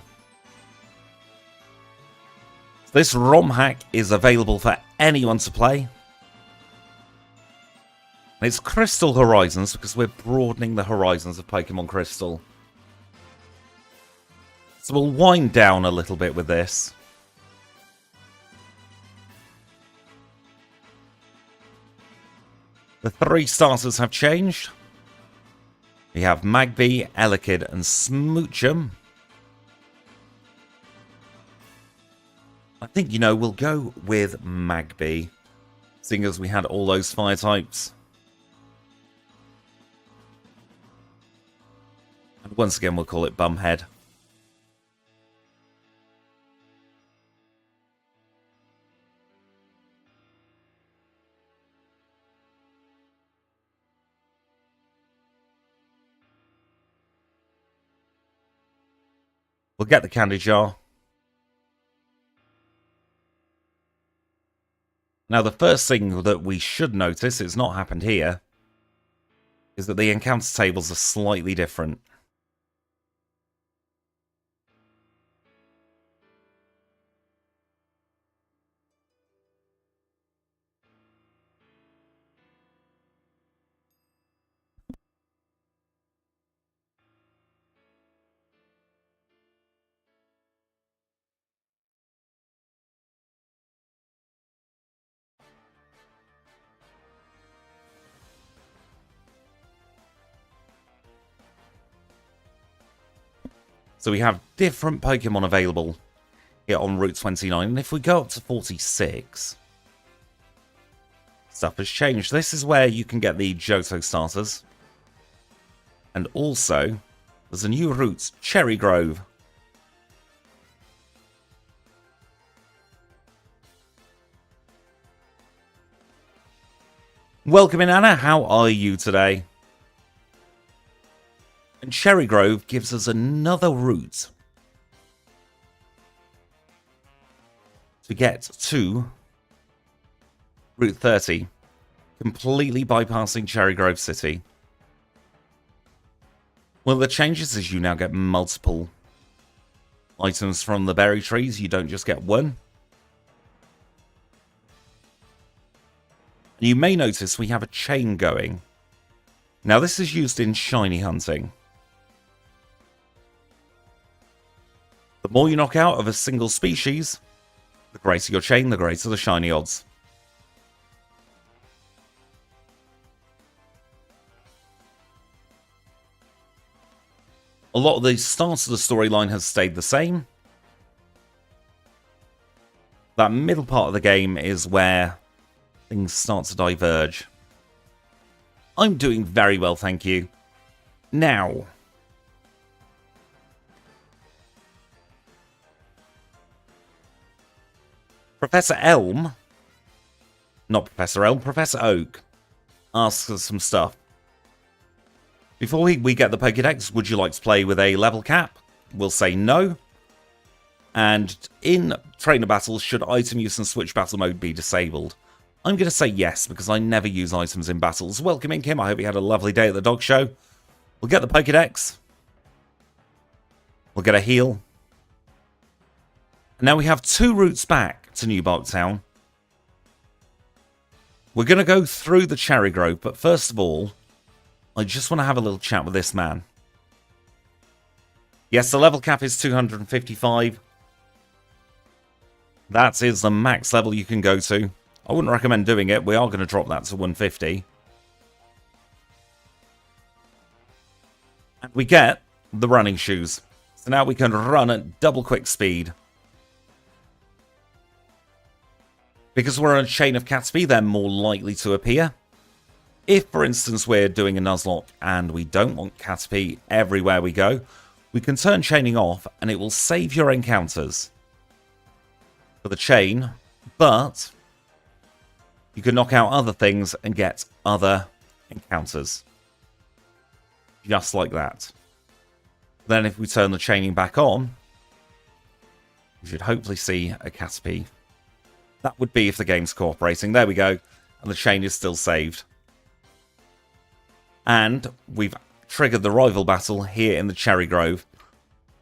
This ROM hack is available for anyone to play. And it's Crystal Horizons because we're broadening the horizons of Pokemon Crystal. So we'll wind down a little bit with this. The 3 starters have changed. We have Magby, Elekid, and Smoochum. I think, we'll go with Magby, seeing as we had all those fire types. And once again, we'll call it Bumhead. We'll get the candy jar. Now, the first thing that we should notice, it's not happened here, is that the encounter tables are slightly different. So we have different Pokemon available here on Route 29. And if we go up to 46, stuff has changed. This is where you can get the Johto starters. And also, there's a new route, Cherry Grove. Welcome in, Anna. How are you today? And Cherry Grove gives us another route to get to Route 30, completely bypassing Cherry Grove City. Well, the changes is you now get multiple items from the berry trees. You don't just get one. You may notice we have a chain going. Now, this is used in shiny hunting. The more you knock out of a single species, the greater your chain, the greater the shiny odds. A lot of the start of the storyline has stayed the same. That middle part of the game is where things start to diverge. I'm doing very well, thank you. Now, Professor Elm, not Professor Elm, Professor Oak, asks us some stuff. Before we get the Pokédex, would you like to play with a level cap? We'll say no. And in trainer battles, should item use and switch battle mode be disabled? I'm going to say yes, because I never use items in battles. Welcome in, Kim. I hope you had a lovely day at the dog show. We'll get the Pokédex. We'll get a heal. Now we have 2 routes back to New Bark Town. We're going to go through the Cherry Grove, but first of all, I just want to have a little chat with this man. Yes, the level cap is 255. That is the max level you can go to. I wouldn't recommend doing it. We are going to drop that to 150. And we get the running shoes. So now we can run at double quick speed. Because we're on a chain of Caterpie, they're more likely to appear. If, for instance, we're doing a Nuzlocke and we don't want Caterpie everywhere we go, we can turn chaining off and it will save your encounters for the chain, but you can knock out other things and get other encounters. Just like that. Then if we turn the chaining back on, we should hopefully see a Caterpie. That would be if the game's cooperating. There we go. And the chain is still saved. And we've triggered the rival battle here in the Cherry Grove.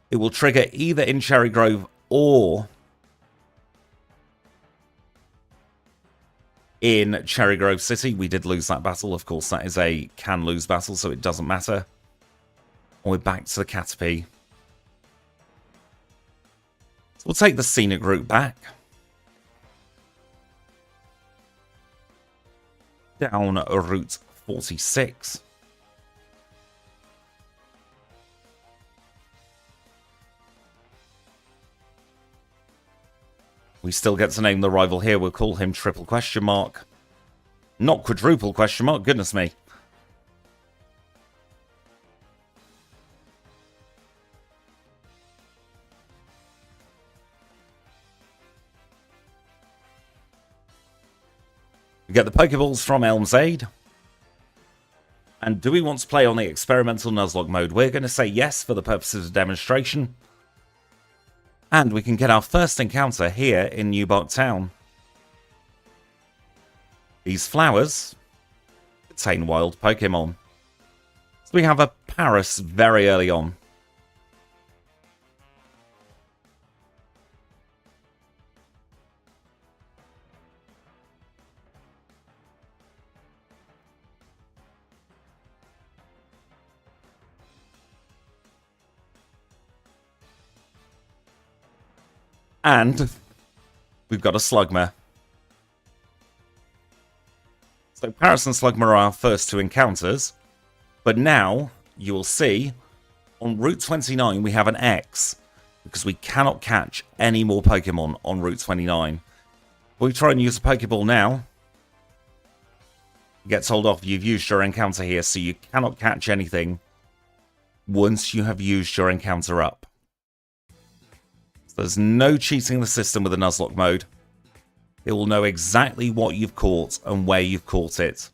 It will trigger either in Cherry Grove or in Cherry Grove City. We did lose that battle. Of course, that is a can-lose battle, so it doesn't matter. And we're back to the Caterpie. So we'll take the scenic route back. Down Route 46. We still get to name the rival here. We'll call him triple question mark. Not quadruple question mark, goodness me. We get the Pokeballs from Elm's Aid. And do we want to play on the experimental Nuzlocke mode? We're going to say yes for the purposes of demonstration. And we can get our first encounter here in New Bark Town. These flowers contain wild Pokemon. So we have a Paris very early on. And we've got a Slugma. So Paris and Slugma are our first two encounters. But now, you will see, on Route 29 we have an X. Because we cannot catch any more Pokemon on Route 29. We try and use a Pokeball now. You get told off, you've used your encounter here, so you cannot catch anything once you have used your encounter up. There's no cheating the system with the Nuzlocke mode. It will know exactly what you've caught and where you've caught it.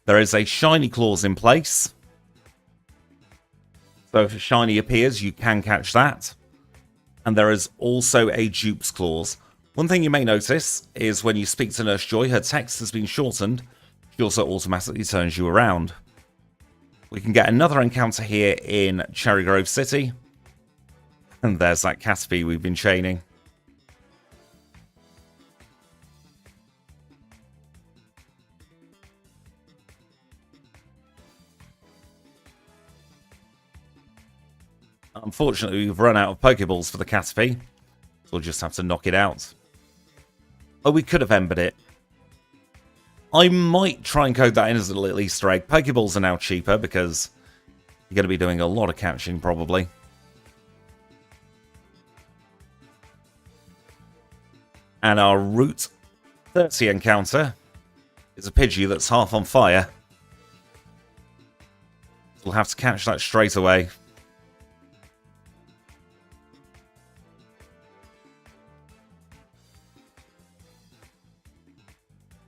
There is a shiny clause in place. So if a shiny appears, you can catch that. And there is also a dupes clause. One thing you may notice is when you speak to Nurse Joy, her text has been shortened. She also automatically turns you around. We can get another encounter here in Cherry Grove City. And there's that Caterpie we've been chaining. Unfortunately, we've run out of Pokeballs for the Caterpie. So we'll just have to knock it out. Oh, we could have embered it. I might try and code that in as a little Easter egg. Pokeballs are now cheaper because you're going to be doing a lot of catching, probably. And our Route 30 encounter is a Pidgey that's half on fire. We'll have to catch that straight away.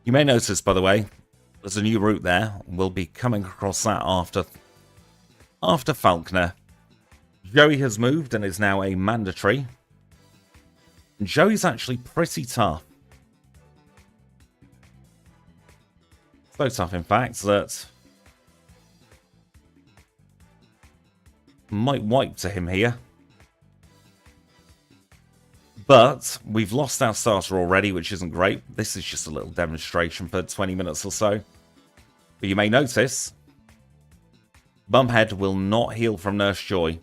You may notice, by the way, there's a new route there. We'll be coming across that after Falconer. Joey has moved and is now a mandatory. Joey's actually pretty tough. So tough, in fact, that might wipe to him here. But we've lost our starter already, which isn't great. This is just a little demonstration for 20 minutes or so. But you may notice, Bumphead will not heal from Nurse Joy.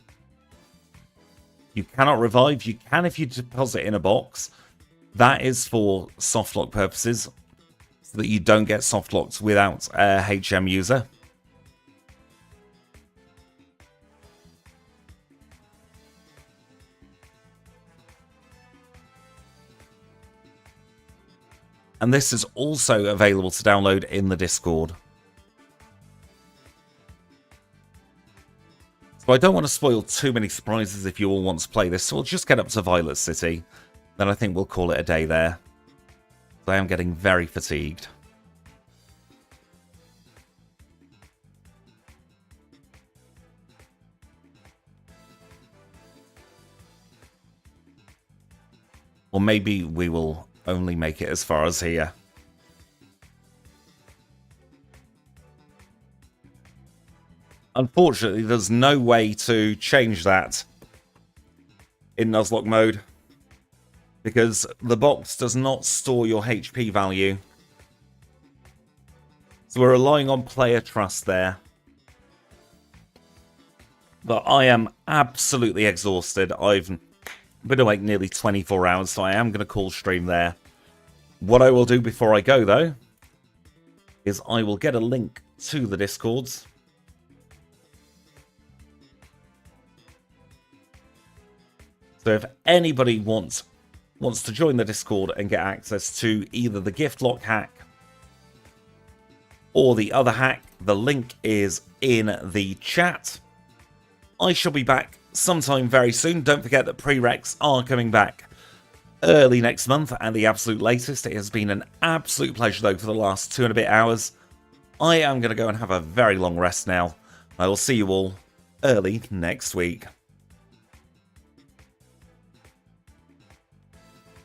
You cannot revive. You can if you deposit in a box. That is for softlock purposes, so that you don't get softlocked without a HM user. And this is also available to download in the Discord. So I don't want to spoil too many surprises if you all want to play this, so we'll just get up to Violet City. Then I think we'll call it a day there. I am getting very fatigued. Or maybe we will only make it as far as here. Unfortunately, there's no way to change that in Nuzlocke mode, because the box does not store your HP value So we're relying on player trust there. But I am absolutely exhausted. I've been awake nearly 24 hours, so I am going to call stream there. What I will do before I go, though, is I will get a link to the Discords. So if anybody wants to join the Discord and get access to either the Giftlocke hack or the other hack, the link is in the chat. I shall be back sometime very soon. Don't forget that prereqs are coming back early next month and the absolute latest. It has been an absolute pleasure, though, for the last 2 and a bit hours. I am going to go and have a very long rest now. I will see you all early next week.